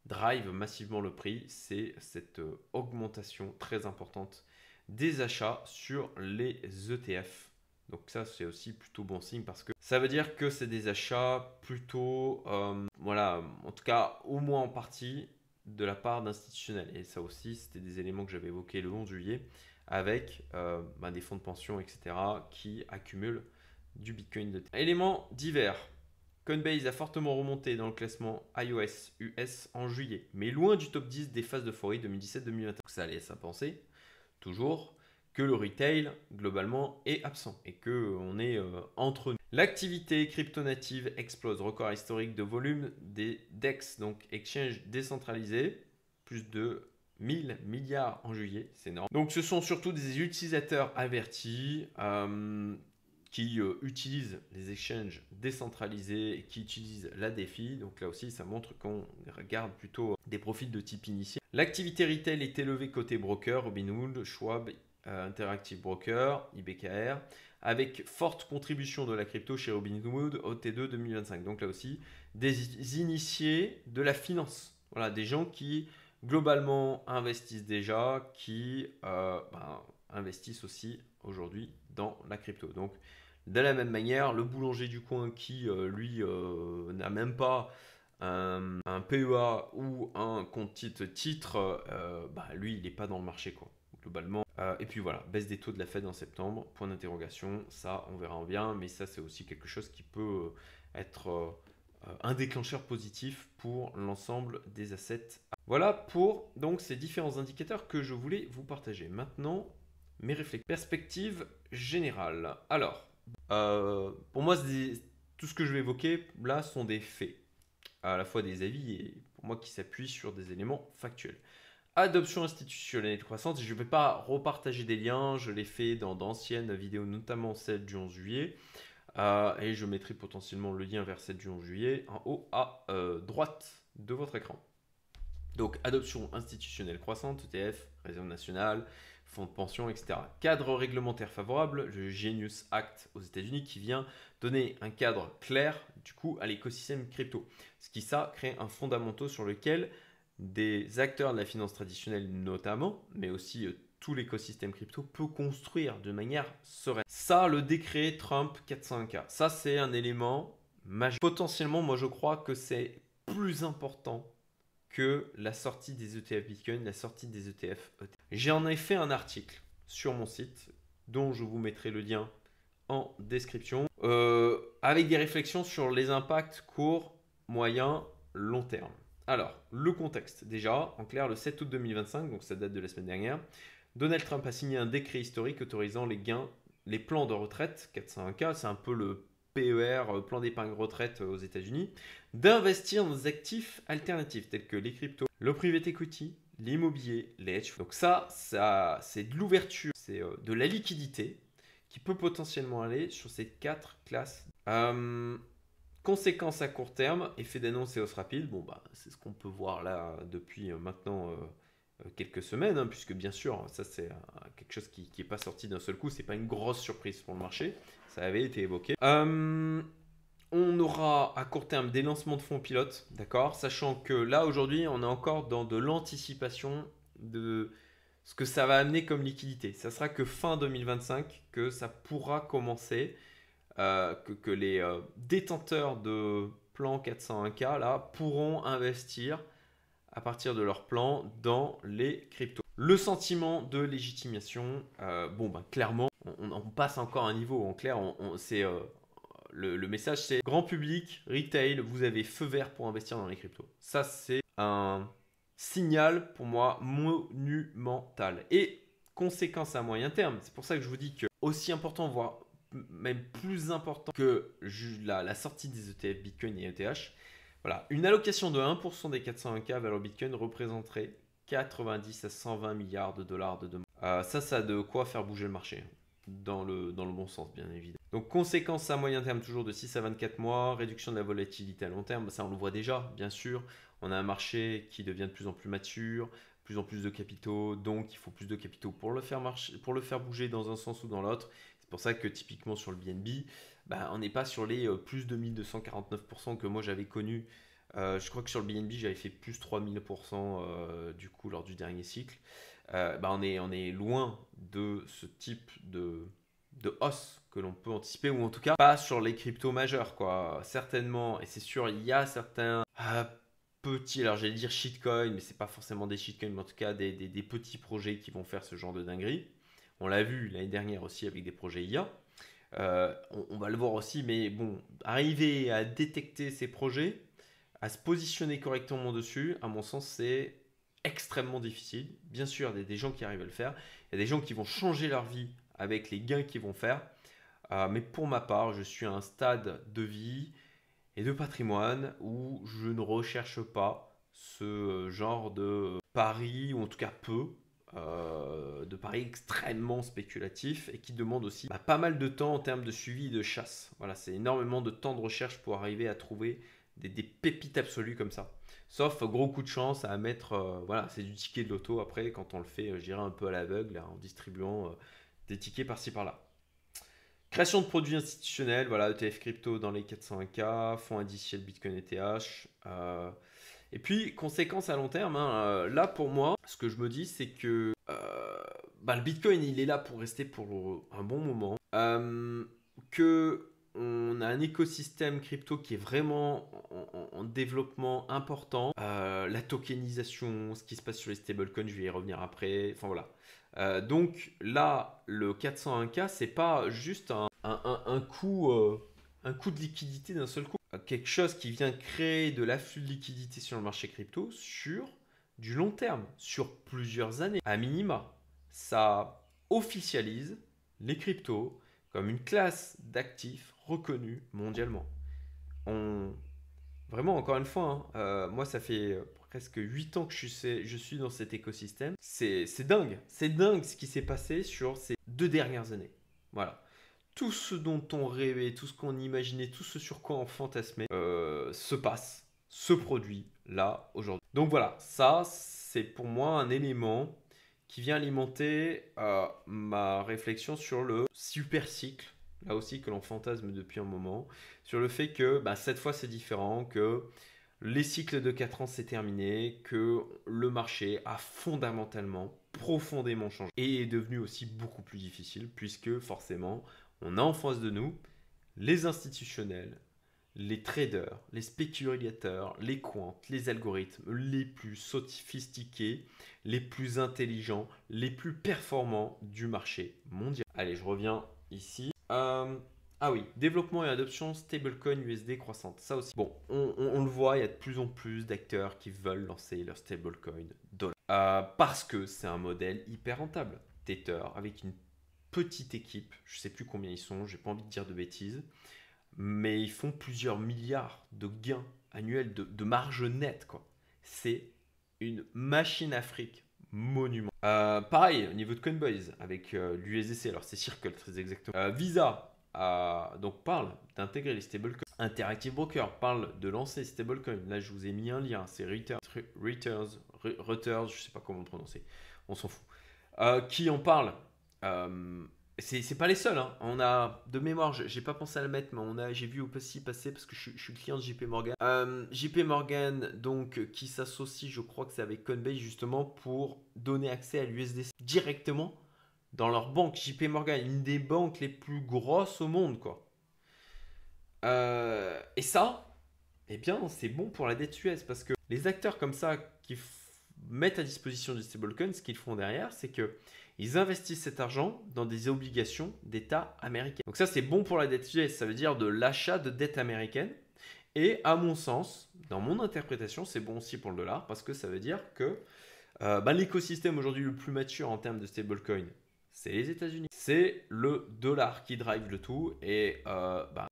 drive massivement le prix, c'est cette augmentation très importante des achats sur les ETF. Donc ça, c'est aussi plutôt bon signe parce que ça veut dire que c'est des achats plutôt, voilà, en tout cas au moins en partie de la part d'institutionnels. Et ça aussi, c'était des éléments que j'avais évoqués le 11 juillet avec des fonds de pension, etc. qui accumulent du Bitcoin. Éléments divers. Coinbase a fortement remonté dans le classement iOS US en juillet, mais loin du top 10 des phases d'euphorie 2017-2021. Ça laisse à penser, toujours, que le retail, globalement, est absent et qu'on est entre nous. L'activité crypto-native explose, record historique de volume des DEX, donc exchange décentralisé, plus de 1000 milliards en juillet, c'est énorme. Donc ce sont surtout des utilisateurs avertis qui utilisent les exchanges décentralisés et qui utilisent la DeFi. Donc là aussi, ça montre qu'on regarde plutôt des profils de type initié. L'activité retail est élevée côté broker, Robinhood, Schwab, Interactive Broker, IBKR, avec forte contribution de la crypto chez Robinhood au T2 2025. Donc là aussi, des initiés de la finance. Voilà, des gens qui globalement investissent déjà, qui investissent aussi aujourd'hui dans la crypto. Donc de la même manière, le boulanger du coin qui lui n'a même pas un PEA ou un compte titre, lui il n'est pas dans le marché quoi, globalement. Et puis voilà, baisse des taux de la Fed en septembre, point d'interrogation, ça on verra bien, mais ça c'est aussi quelque chose qui peut être un déclencheur positif pour l'ensemble des assets. Voilà pour donc ces différents indicateurs que je voulais vous partager. Maintenant, mes réflexions. Perspective générale. Alors, pour moi, tout ce que je vais évoquer là sont des faits, à la fois des avis et pour moi qui s'appuient sur des éléments factuels. Adoption institutionnelle croissante, je ne vais pas repartager des liens, je l'ai fait dans d'anciennes vidéos, notamment celle du 11 juillet. Et je mettrai potentiellement le lien vers celle du 11 juillet en haut à droite de votre écran. Donc, adoption institutionnelle croissante, ETF, Réserve nationale, fonds de pension, etc. Cadre réglementaire favorable, le Genius Act aux États-Unis qui vient donner un cadre clair du coup à l'écosystème crypto. Ce qui ça crée un fondamental sur lequel des acteurs de la finance traditionnelle notamment, mais aussi tout l'écosystème crypto peut construire de manière sereine. Ça, le décret Trump 401K, ça c'est un élément majeur. Potentiellement, moi je crois que c'est plus important que la sortie des ETF Bitcoin, la sortie des ETF ETH. J'en ai fait un article sur mon site dont je vous mettrai le lien en description avec des réflexions sur les impacts court, moyen, long terme. Alors, le contexte. Déjà, en clair, le 7 août 2025, donc ça date de la semaine dernière, Donald Trump a signé un décret historique autorisant les plans de retraite 401K, c'est un peu le PER, plan d'épargne retraite aux États-Unis, d'investir dans des actifs alternatifs tels que les cryptos, le private equity, l'immobilier, les hedge funds. Donc ça c'est de l'ouverture, c'est de la liquidité qui peut potentiellement aller sur ces 4 classes. Conséquences à court terme, effet d'annonce et hausse rapide. Bon, c'est ce qu'on peut voir là depuis maintenant quelques semaines, puisque bien sûr, ça c'est quelque chose qui n'est pas sorti d'un seul coup, c'est pas une grosse surprise pour le marché, ça avait été évoqué. On aura à court terme des lancements de fonds pilotes, d'accord, sachant que là aujourd'hui, on est encore dans de l'anticipation de ce que ça va amener comme liquidité. Ça sera que fin 2025 que ça pourra commencer. Que les détenteurs de plan 401K là, pourront investir à partir de leur plan dans les cryptos. Le sentiment de légitimation, clairement, on passe encore un niveau. En clair, le message, c'est grand public, retail, vous avez feu vert pour investir dans les cryptos. Ça, c'est un signal pour moi monumental. Et conséquence à moyen terme, c'est pour ça que je vous dis que aussi important, voire même plus important que la sortie des ETF Bitcoin et ETH, Voilà, une allocation de 1% des 401K vers le Bitcoin représenterait 90 à 120 milliards de dollars de demande. Ça a de quoi faire bouger le marché, dans le bon sens, bien évidemment. Donc, conséquence à moyen terme, toujours de 6 à 24 mois, réduction de la volatilité à long terme, ça on le voit déjà, bien sûr. On a un marché qui devient de plus en plus mature, plus en plus de capitaux, donc il faut plus de capitaux pour le faire marcher, pour le faire bouger dans un sens ou dans l'autre. C'est pour ça que typiquement sur le BNB, on n'est pas sur les plus de 1249% que moi j'avais connu. Je crois que sur le BNB, j'avais fait plus 3000% du coup lors du dernier cycle. On est loin de ce type de hausse que l'on peut anticiper, ou en tout cas pas sur les cryptos majeurs, quoi. Certainement, et c'est sûr, il y a certains petits, alors j'allais dire shitcoins, mais c'est pas forcément des shitcoins, mais en tout cas des petits projets qui vont faire ce genre de dinguerie. On l'a vu l'année dernière aussi avec des projets IA. On va le voir aussi, mais bon, arriver à détecter ces projets, à se positionner correctement dessus, à mon sens, c'est extrêmement difficile. Bien sûr, il y a des gens qui arrivent à le faire. Il y a des gens qui vont changer leur vie avec les gains qu'ils vont faire. Mais pour ma part, je suis à un stade de vie et de patrimoine où je ne recherche pas ce genre de pari, ou en tout cas peu, de paris extrêmement spéculatifs et qui demandent aussi pas mal de temps en termes de suivi et de chasse. Voilà, c'est énormément de temps de recherche pour arriver à trouver des pépites absolues comme ça. Sauf gros coup de chance à mettre, voilà, c'est du ticket de loto après quand on le fait, je dirais un peu à l'aveugle, en distribuant des tickets par-ci par-là. Création de produits institutionnels, voilà, ETF crypto dans les 401K, fonds indiciels Bitcoin ETH. Et puis, conséquence à long terme, là pour moi, ce que je me dis, c'est que le Bitcoin, il est là pour rester pour un bon moment. Que on a un écosystème crypto qui est vraiment en développement important. La tokenisation, ce qui se passe sur les stablecoins, je vais y revenir après. Enfin voilà. Donc là, le 401K, c'est pas juste un coup de liquidité d'un seul coup. Quelque chose qui vient créer de l'afflux de liquidité sur le marché crypto sur du long terme, sur plusieurs années. À minima, ça officialise les cryptos comme une classe d'actifs reconnue mondialement. Vraiment, encore une fois, moi ça fait presque 8 ans que je suis dans cet écosystème. C'est dingue, c'est dingue ce qui s'est passé sur ces 2 dernières années. Voilà. Tout ce dont on rêvait, tout ce qu'on imaginait, tout ce sur quoi on fantasmait se passe, se produit là aujourd'hui. Donc voilà, ça c'est pour moi un élément qui vient alimenter ma réflexion sur le super cycle, là aussi que l'on fantasme depuis un moment, sur le fait que cette fois c'est différent, que les cycles de 4 ans c'est terminé, que le marché a fondamentalement, profondément changé et est devenu aussi beaucoup plus difficile puisque forcément on a en face de nous les institutionnels, les traders, les spéculateurs, les quants, les algorithmes les plus sophistiqués, les plus intelligents, les plus performants du marché mondial. Allez, je reviens ici. Ah oui, développement et adoption stablecoin USD croissante. Ça aussi. Bon, on le voit, il y a de plus en plus d'acteurs qui veulent lancer leur stablecoin dollar. Parce que c'est un modèle hyper rentable. Tether, avec une petite équipe, je sais plus combien ils sont, j'ai pas envie de dire de bêtises, mais ils font plusieurs milliards de gains annuels de marge nette, quoi. C'est une machine Afrique monument. Pareil, au niveau de Coinbase, avec l'USDC, alors c'est Circle très exactement. Visa donc parle d'intégrer les stablecoins. Interactive Broker parle de lancer stablecoin. Là, je vous ai mis un lien, c'est Reuters, je sais pas comment le prononcer, on s'en fout. Qui en parle. C'est pas les seuls, hein. On a de mémoire, j'ai pas pensé à le mettre, mais j'ai vu aussi passer parce que je suis client de JP Morgan. JP Morgan, donc, qui s'associe, je crois que c'est avec Coinbase justement pour donner accès à l'USDC directement dans leur banque. JP Morgan, une des banques les plus grosses au monde, quoi. Et ça, eh bien, c'est bon pour la dette US parce que les acteurs comme ça qui mettent à disposition du stablecoin, ce qu'ils font derrière, c'est que ils investissent cet argent dans des obligations d'État américaines. Donc ça, c'est bon pour la dette US, ça veut dire de l'achat de dette américaine. Et à mon sens, dans mon interprétation, c'est bon aussi pour le dollar parce que ça veut dire que l'écosystème aujourd'hui le plus mature en termes de stablecoin, c'est les États-Unis. C'est le dollar qui drive le tout et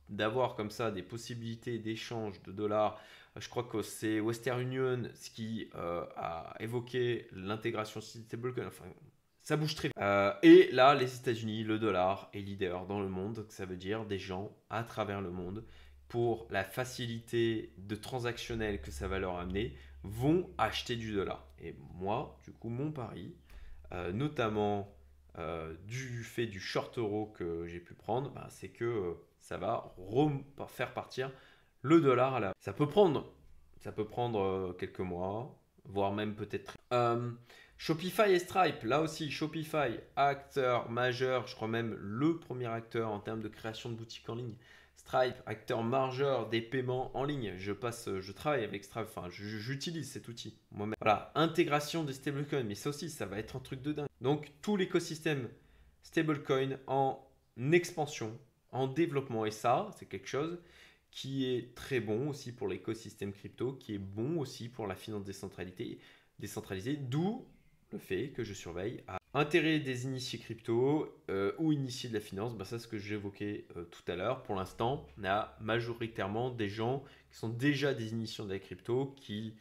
d'avoir comme ça des possibilités d'échange de dollars Je crois que c'est Western Union ce qui a évoqué l'intégration stablecoin. Enfin, ça bouge très vite. Et là, les États-Unis, le dollar est leader dans le monde. Donc ça veut dire des gens à travers le monde, pour la facilité de transactionnel que ça va leur amener, vont acheter du dollar. Et moi, du coup, mon pari, notamment du fait du short euro que j'ai pu prendre, bah, c'est que ça va faire partir le dollar à la... Ça peut prendre quelques mois, voire même peut-être... Shopify et Stripe, là aussi, Shopify, acteur majeur, je crois même le premier acteur en termes de création de boutiques en ligne. Stripe, acteur majeur des paiements en ligne. Je travaille avec Stripe, enfin, j'utilise cet outil moi-même. Voilà, intégration des stablecoins, mais ça aussi, ça va être un truc de dingue. Donc, tout l'écosystème stablecoin en expansion, en développement, et ça, c'est quelque chose qui est très bon aussi pour l'écosystème crypto, qui est bon aussi pour la finance décentralisée, d'où le fait que je surveille à intérêt des initiés crypto ou initiés de la finance. Bah, ça, c'est ce que j'évoquais tout à l'heure. Pour l'instant, on a majoritairement des gens qui sont déjà des initiés de la crypto, qui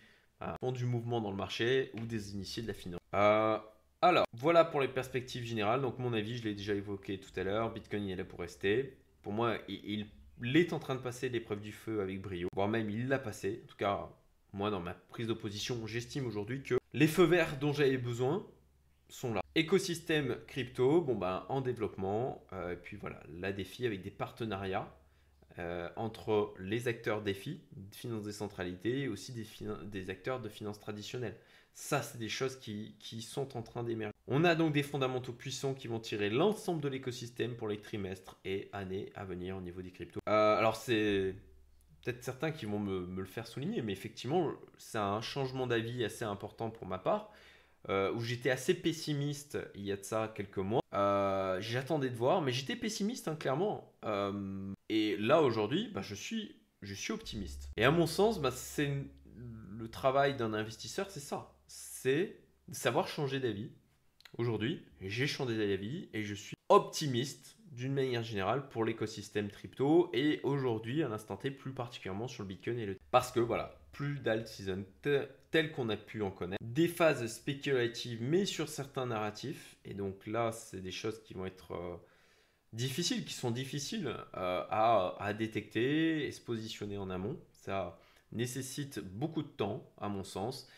font du mouvement dans le marché, ou des initiés de la finance. Alors, voilà pour les perspectives générales. Donc, mon avis, je l'ai déjà évoqué tout à l'heure. Bitcoin, il est là pour rester. Pour moi, il est en train de passer l'épreuve du feu avec brio, voire même il l'a passé. En tout cas, moi, dans ma prise d'opposition, j'estime aujourd'hui que les feux verts dont j'avais besoin sont là. Écosystème crypto, bon ben, en développement, et puis voilà, la défi avec des partenariats entre les acteurs défi, finance décentralité, et aussi des acteurs de finance traditionnelle. Ça, c'est des choses qui sont en train d'émerger. On a donc des fondamentaux puissants qui vont tirer l'ensemble de l'écosystème pour les trimestres et années à venir au niveau des cryptos. Alors, c'est peut-être certains qui vont me le faire souligner, mais effectivement, c'est un changement d'avis assez important pour ma part, où j'étais assez pessimiste il y a de ça quelques mois. J'attendais de voir, mais j'étais pessimiste, hein, clairement. Et là, aujourd'hui, bah, je suis optimiste. Et à mon sens, bah, c'est le travail d'un investisseur, c'est ça. C'est de savoir changer d'avis. Aujourd'hui, j'ai changé d'avis et je suis optimiste d'une manière générale pour l'écosystème crypto, et aujourd'hui, à l'instant T, plus particulièrement sur le Bitcoin et le... Parce que voilà, plus d'alt season tel qu'on a pu en connaître, des phases spéculatives, mais sur certains narratifs, et donc là, c'est des choses qui vont être difficiles, qui sont difficiles à détecter et se positionner en amont. Ça nécessite beaucoup de temps, à mon sens,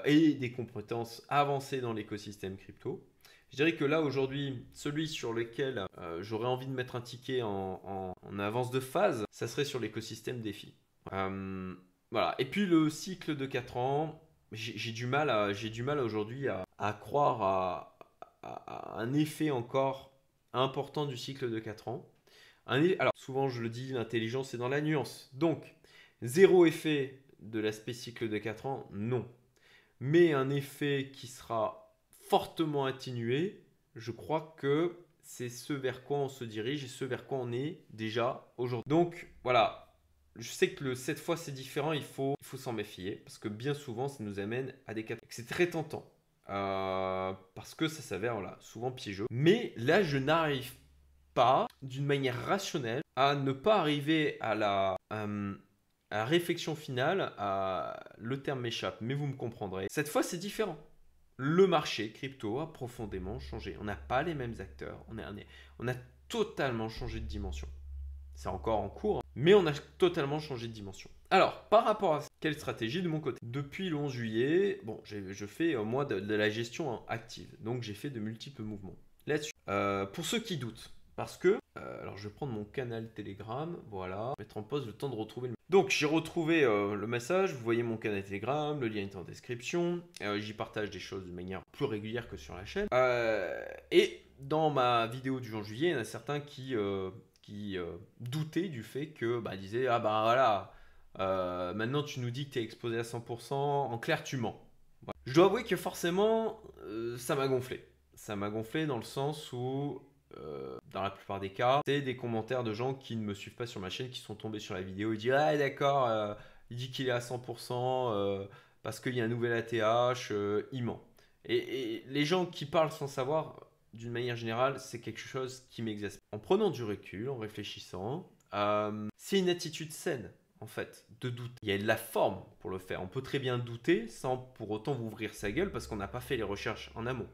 et des compétences avancées dans l'écosystème crypto. Je dirais que là, aujourd'hui, celui sur lequel j'aurais envie de mettre un ticket en avance de phase, ça serait sur l'écosystème défi. Voilà. Et puis le cycle de 4 ans, j'ai du mal aujourd'hui à croire à un effet encore important du cycle de 4 ans. Alors, souvent je le dis, l'intelligence est dans la nuance. Donc, zéro effet de l'aspect cycle de 4 ans, non. Mais un effet qui sera fortement atténué, je crois que c'est ce vers quoi on se dirige et ce vers quoi on est déjà aujourd'hui. Donc, voilà. Je sais que cette fois c'est différent, il faut s'en méfier, parce que bien souvent ça nous amène à des cas. C'est très tentant, parce que ça s'avère voilà, souvent piégeux. Mais là, je n'arrive pas, d'une manière rationnelle, à ne pas arriver à la réflexion finale. Le terme m'échappe, mais vous me comprendrez. Cette fois, c'est différent. Le marché crypto a profondément changé. On n'a pas les mêmes acteurs. On a totalement changé de dimension. C'est encore en cours, hein, mais on a totalement changé de dimension. Alors, par rapport à quelle stratégie de mon côté? Depuis le 11 juillet, bon, je fais moi de la gestion active. Donc, j'ai fait de multiples mouvements là-dessus. Pour ceux qui doutent, parce que, alors je vais prendre mon canal Telegram, voilà, mettre en pause le temps de retrouver le... Donc, j'ai retrouvé le message, vous voyez mon canal Telegram, le lien est en description, j'y partage des choses de manière plus régulière que sur la chaîne. Et dans ma vidéo du 11 juillet, il y en a certains qui doutaient du fait que, disaient, ah bah voilà, maintenant tu nous dis que tu es exposé à 100%, en clair tu mens. Voilà. Je dois avouer que forcément, ça m'a gonflé. Ça m'a gonflé dans le sens où, dans la plupart des cas, c'est des commentaires de gens qui ne me suivent pas sur ma chaîne, qui sont tombés sur la vidéo et disent, ah d'accord, il dit qu'il est à 100% parce qu'il y a un nouvel ATH, il ment. Et les gens qui parlent sans savoir, d'une manière générale, c'est quelque chose qui m'exaspère. En prenant du recul, en réfléchissant, c'est une attitude saine. en fait, de douter. Il y a de la forme pour le faire. On peut très bien douter sans pour autant vous ouvrir sa gueule parce qu'on n'a pas fait les recherches en amont.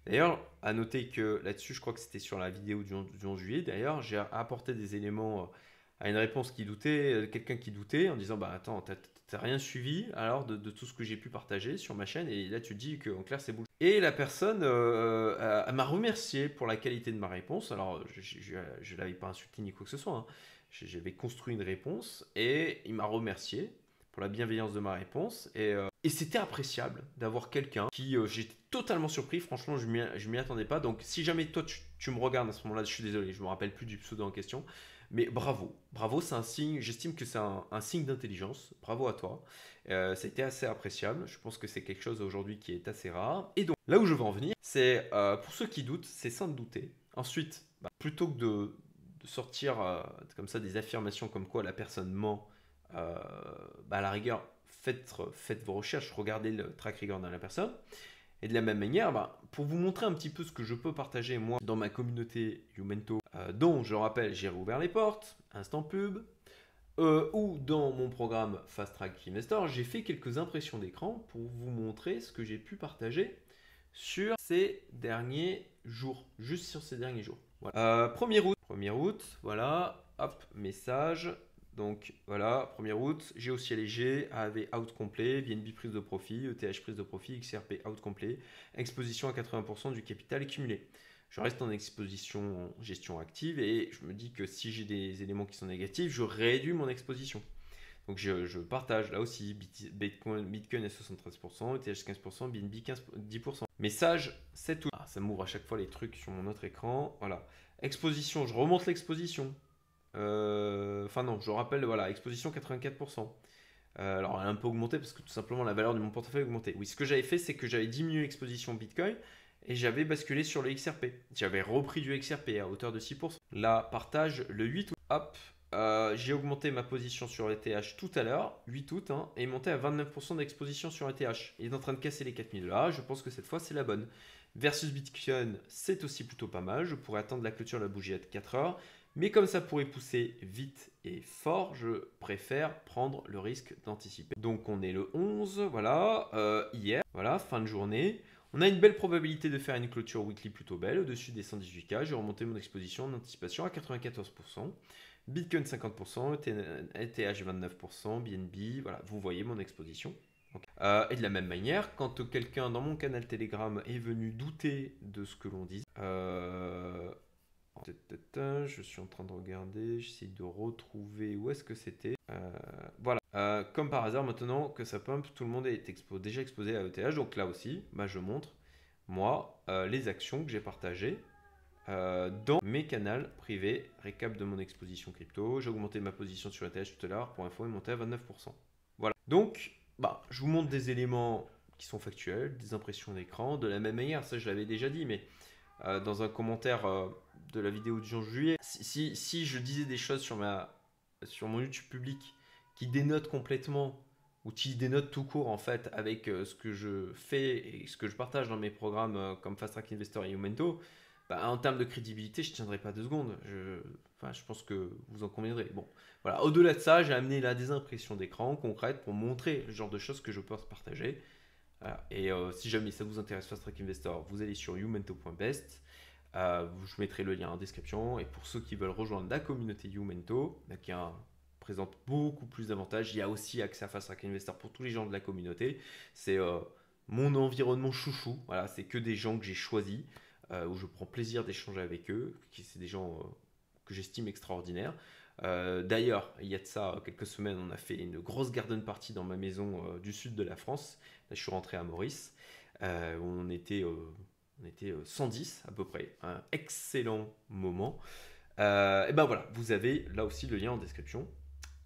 D'ailleurs, à noter que là-dessus, je crois que c'était sur la vidéo du 11 juillet, d'ailleurs, j'ai apporté des éléments à une réponse qui doutait, quelqu'un qui doutait, en disant, bah attends, t'as rien suivi alors de tout ce que j'ai pu partager sur ma chaîne, et là tu te dis qu'en clair c'est bullshit. Et la personne m'a remercié pour la qualité de ma réponse. Alors, je ne l'avais pas insulté ni quoi que ce soit, hein. J'avais construit une réponse et il m'a remercié pour la bienveillance de ma réponse. Et c'était appréciable d'avoir quelqu'un qui, j'étais totalement surpris, franchement, je m'y attendais pas. Donc, si jamais toi, tu me regardes à ce moment-là, je suis désolé, je me rappelle plus du pseudo en question. Mais bravo, bravo, c'est un signe, j'estime que c'est un signe d'intelligence. Bravo à toi. Ça a été assez appréciable. Je pense que c'est quelque chose aujourd'hui qui est assez rare. Et donc, là où je veux en venir, c'est pour ceux qui doutent, c'est sain de douter. Ensuite, plutôt que de sortir comme ça des affirmations comme quoi la personne ment, à la rigueur, faites vos recherches, regardez le track record de la personne. Et de la même manière, pour vous montrer un petit peu ce que je peux partager moi dans ma communauté Youmento, dont je le rappelle, j'ai rouvert les portes, instant pub, ou dans mon programme Fast Track Investor, j'ai fait quelques impressions d'écran pour vous montrer ce que j'ai pu partager sur ces derniers jours, juste sur ces derniers jours. Voilà. 1er août, voilà, hop, message. Donc voilà, 1er août, G au ciel léger, AAV out complet, BNB prise de profit, ETH prise de profit, XRP out complet, exposition à 80% du capital accumulé. Je reste en exposition en gestion active et je me dis que si j'ai des éléments qui sont négatifs, je réduis mon exposition. Donc je partage là aussi, Bitcoin à 73%, ETH 15%, BNB 10%. Message, c'est tout. Ah, ça m'ouvre à chaque fois les trucs sur mon autre écran. Voilà. Exposition, je remonte l'exposition. Enfin non, je rappelle, voilà, exposition 84%. Alors elle a un peu augmenté parce que tout simplement la valeur de mon portefeuille a augmenté. Oui, ce que j'avais fait, c'est que j'avais diminué l'exposition Bitcoin et j'avais basculé sur le XRP. J'avais repris du XRP à hauteur de 6%. Là, partage le 8 août. Hop, j'ai augmenté ma position sur ETH tout à l'heure, 8 août, hein, et monté à 29% d'exposition sur ETH. Il est en train de casser les 4000 $. Je pense que cette fois, c'est la bonne. Versus Bitcoin, c'est aussi plutôt pas mal. Je pourrais attendre la clôture de la bougie à 4 heures. Mais comme ça pourrait pousser vite et fort, je préfère prendre le risque d'anticiper. Donc on est le 11, voilà, hier, voilà, fin de journée. On a une belle probabilité de faire une clôture weekly plutôt belle, au-dessus des 118K. J'ai remonté mon exposition en anticipation à 94%. Bitcoin 50%, ETH 29%, BNB, voilà, vous voyez mon exposition. Et de la même manière, quand quelqu'un dans mon canal Telegram est venu douter de ce que l'on dit, je suis en train de regarder, j'essaie de retrouver où est-ce que c'était. Voilà, comme par hasard maintenant que ça pump, tout le monde est déjà exposé à ETH. Donc là aussi, je montre moi les actions que j'ai partagées dans mes canaux privés. Récap de mon exposition crypto. J'ai augmenté ma position sur ETH tout à l'heure. Pour info, est monté à 29%. Voilà. Donc, je vous montre des éléments qui sont factuels, des impressions d'écran. De la même manière, ça je l'avais déjà dit, mais dans un commentaire de la vidéo du 11 juillet, si je disais des choses sur mon YouTube public qui dénotent complètement ou qui dénotent tout court en fait avec ce que je fais et ce que je partage dans mes programmes comme Fast Track Investor et Youmento, en termes de crédibilité, je ne tiendrai pas 2 secondes. Je pense que vous en conviendrez. Bon, voilà. Au-delà de ça, j'ai amené là des impressions d'écran concrètes pour montrer le genre de choses que je peux partager. Voilà. Et si jamais ça vous intéresse, Fast Track Investor, vous allez sur youmento.best. Je mettrai le lien en description. Et pour ceux qui veulent rejoindre la communauté Youmento, qui présente beaucoup plus d'avantages, il y a aussi accès à Fast Track Investor pour tous les gens de la communauté. C'est mon environnement chouchou. Voilà, c'est que des gens que j'ai choisis, où je prends plaisir d'échanger avec eux. C'est des gens que j'estime extraordinaires. D'ailleurs, il y a de ça quelques semaines, on a fait une grosse garden party dans ma maison du sud de la France. Là, je suis rentré à Maurice. On était 110 à peu près. Un excellent moment. Et voilà, vous avez là aussi le lien en description.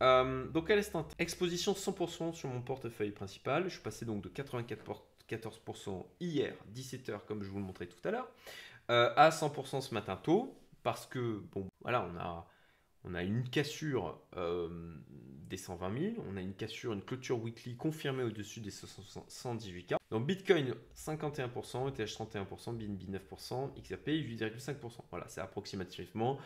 Donc à l'instant, exposition 100% sur mon portefeuille principal. Je suis passé donc de 94% hier, 17h, comme je vous le montrais tout à l'heure, à 100% ce matin tôt, parce que, voilà, on a une cassure des 120 000, on a une cassure, une clôture weekly confirmée au-dessus des 118K. Donc Bitcoin 51%, ETH 31%, BNB 9%, XRP 8,5%. Voilà, c'est approximativement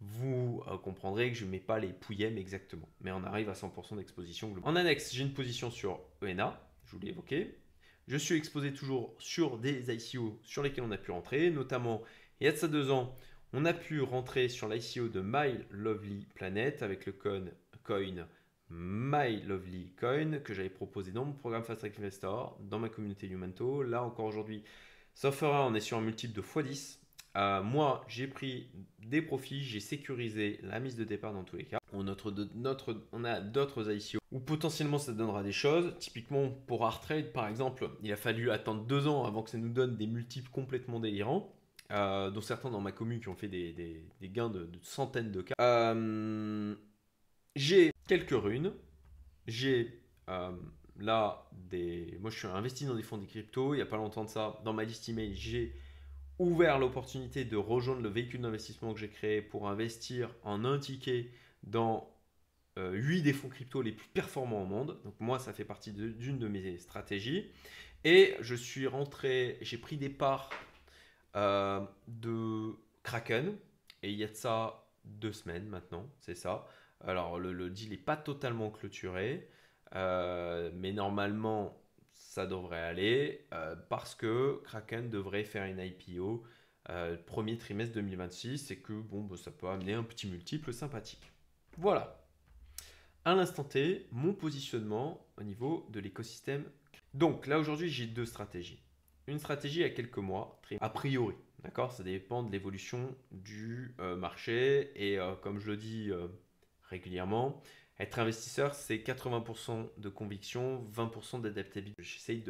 vous comprendrez que je ne mets pas les pouillèmes exactement. Mais on arrive à 100% d'exposition globale. En annexe, j'ai une position sur ENA, je vous l'ai évoqué. Je suis exposé toujours sur des ICO sur lesquels on a pu rentrer, notamment il y a de ça 2 ans, on a pu rentrer sur l'ICO de My Lovely Planet avec le coin My Lovely Coin que j'avais proposé dans mon programme Fast Track Investor, dans ma communauté Youmento. Là encore aujourd'hui, sauf erreur, on est sur un multiple de x10. Moi, j'ai pris des profits, j'ai sécurisé la mise de départ dans tous les cas. On a d'autres ICO où potentiellement ça donnera des choses. Typiquement pour Artrade, par exemple, il a fallu attendre 2 ans avant que ça nous donne des multiples complètement délirants. Dont certains dans ma commune qui ont fait des gains de centaines de cas. J'ai quelques runes. J'ai là moi je suis investi dans des fonds des cryptos. Il n'y a pas longtemps de ça, dans ma liste email, j'ai ouvert l'opportunité de rejoindre le véhicule d'investissement que j'ai créé pour investir en un ticket dans 8 des fonds crypto les plus performants au monde. Donc moi, ça fait partie d'une de mes stratégies. Et je suis rentré, j'ai pris des parts de Kraken. Et il y a de ça 2 semaines maintenant, c'est ça. Alors le deal n'est pas totalement clôturé. Mais normalement, ça devrait aller parce que Kraken devrait faire une IPO premier trimestre 2026 et que bon, ça peut amener un petit multiple sympathique. Voilà, à l'instant T, mon positionnement au niveau de l'écosystème. Donc là aujourd'hui, j'ai 2 stratégies. Une stratégie à quelques mois, a priori, d'accord, ça dépend de l'évolution du marché et comme je le dis régulièrement, être investisseur, c'est 80% de conviction, 20% d'adaptabilité. J'essaye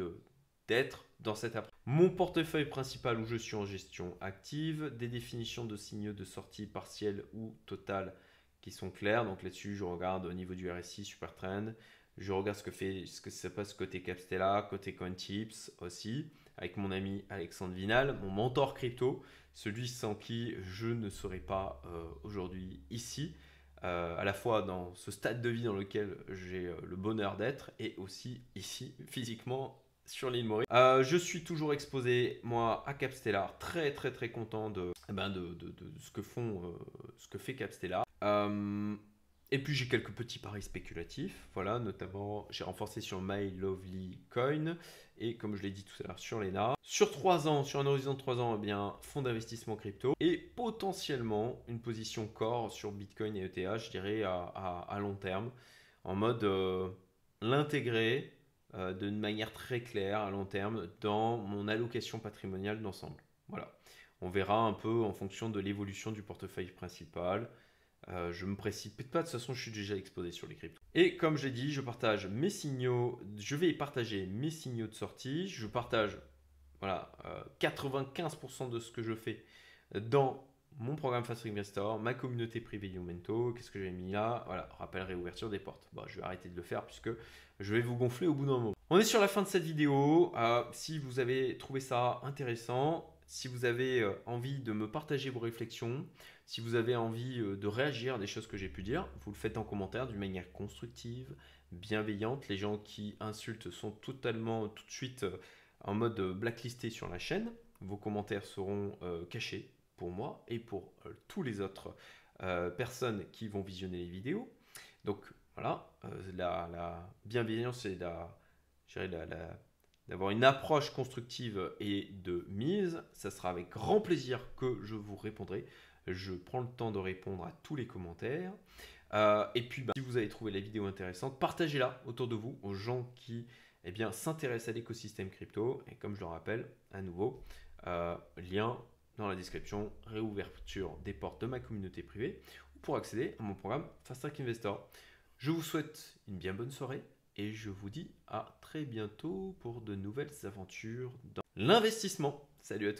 d'être dans cette approche. Mon portefeuille principal où je suis en gestion active, des définitions de signaux de sortie partielle ou totale qui sont claires. Donc là-dessus, je regarde au niveau du RSI, Supertrend. Je regarde ce que ça passe côté Capstella, côté CoinTips aussi, avec mon ami Alexandre Vinal, mon mentor crypto, celui sans qui je ne serais pas aujourd'hui ici. À la fois dans ce stade de vie dans lequel j'ai le bonheur d'être et aussi ici physiquement sur l'île Maurice. Je suis toujours exposé moi à Capstellar, très très très content de ce que fait Capstellar. Et puis j'ai quelques petits paris spéculatifs, voilà, notamment j'ai renforcé sur My Lovely Coin et comme je l'ai dit tout à l'heure sur l'ENA. Sur 3 ans, sur un horizon de 3 ans, eh bien, fonds d'investissement crypto et potentiellement une position core sur Bitcoin et ETH, je dirais à long terme, en mode l'intégrer d'une manière très claire à long terme dans mon allocation patrimoniale d'ensemble. Voilà, on verra un peu en fonction de l'évolution du portefeuille principal. Je me précipite pas, de toute façon je suis déjà exposé sur les cryptos. Et comme j'ai dit, je vais partager mes signaux de sortie, je partage voilà, 95% de ce que je fais dans mon programme Fast Track Investor, ma communauté privée Youmento. Qu'est-ce que j'ai mis là? Voilà, rappel réouverture des portes. Bon, je vais arrêter de le faire puisque je vais vous gonfler au bout d'un moment. On est sur la fin de cette vidéo. Si vous avez trouvé ça intéressant, si vous avez envie de me partager vos réflexions, si vous avez envie de réagir à des choses que j'ai pu dire, vous le faites en commentaire d'une manière constructive, bienveillante. Les gens qui insultent sont totalement tout de suite en mode blacklisté sur la chaîne. Vos commentaires seront cachés pour moi et pour tous les autres personnes qui vont visionner les vidéos. Donc voilà, la bienveillance, c'est d'avoir une approche constructive et de mise. Ça sera avec grand plaisir que je vous répondrai. Je prends le temps de répondre à tous les commentaires. Et puis, si vous avez trouvé la vidéo intéressante, partagez-la autour de vous aux gens qui s'intéressent à l'écosystème crypto. Et comme je le rappelle, à nouveau, lien dans la description, réouverture des portes de ma communauté privée pour accéder à mon programme Fast Track Investor. Je vous souhaite une bien bonne soirée et je vous dis à très bientôt pour de nouvelles aventures dans l'investissement. Salut à tous.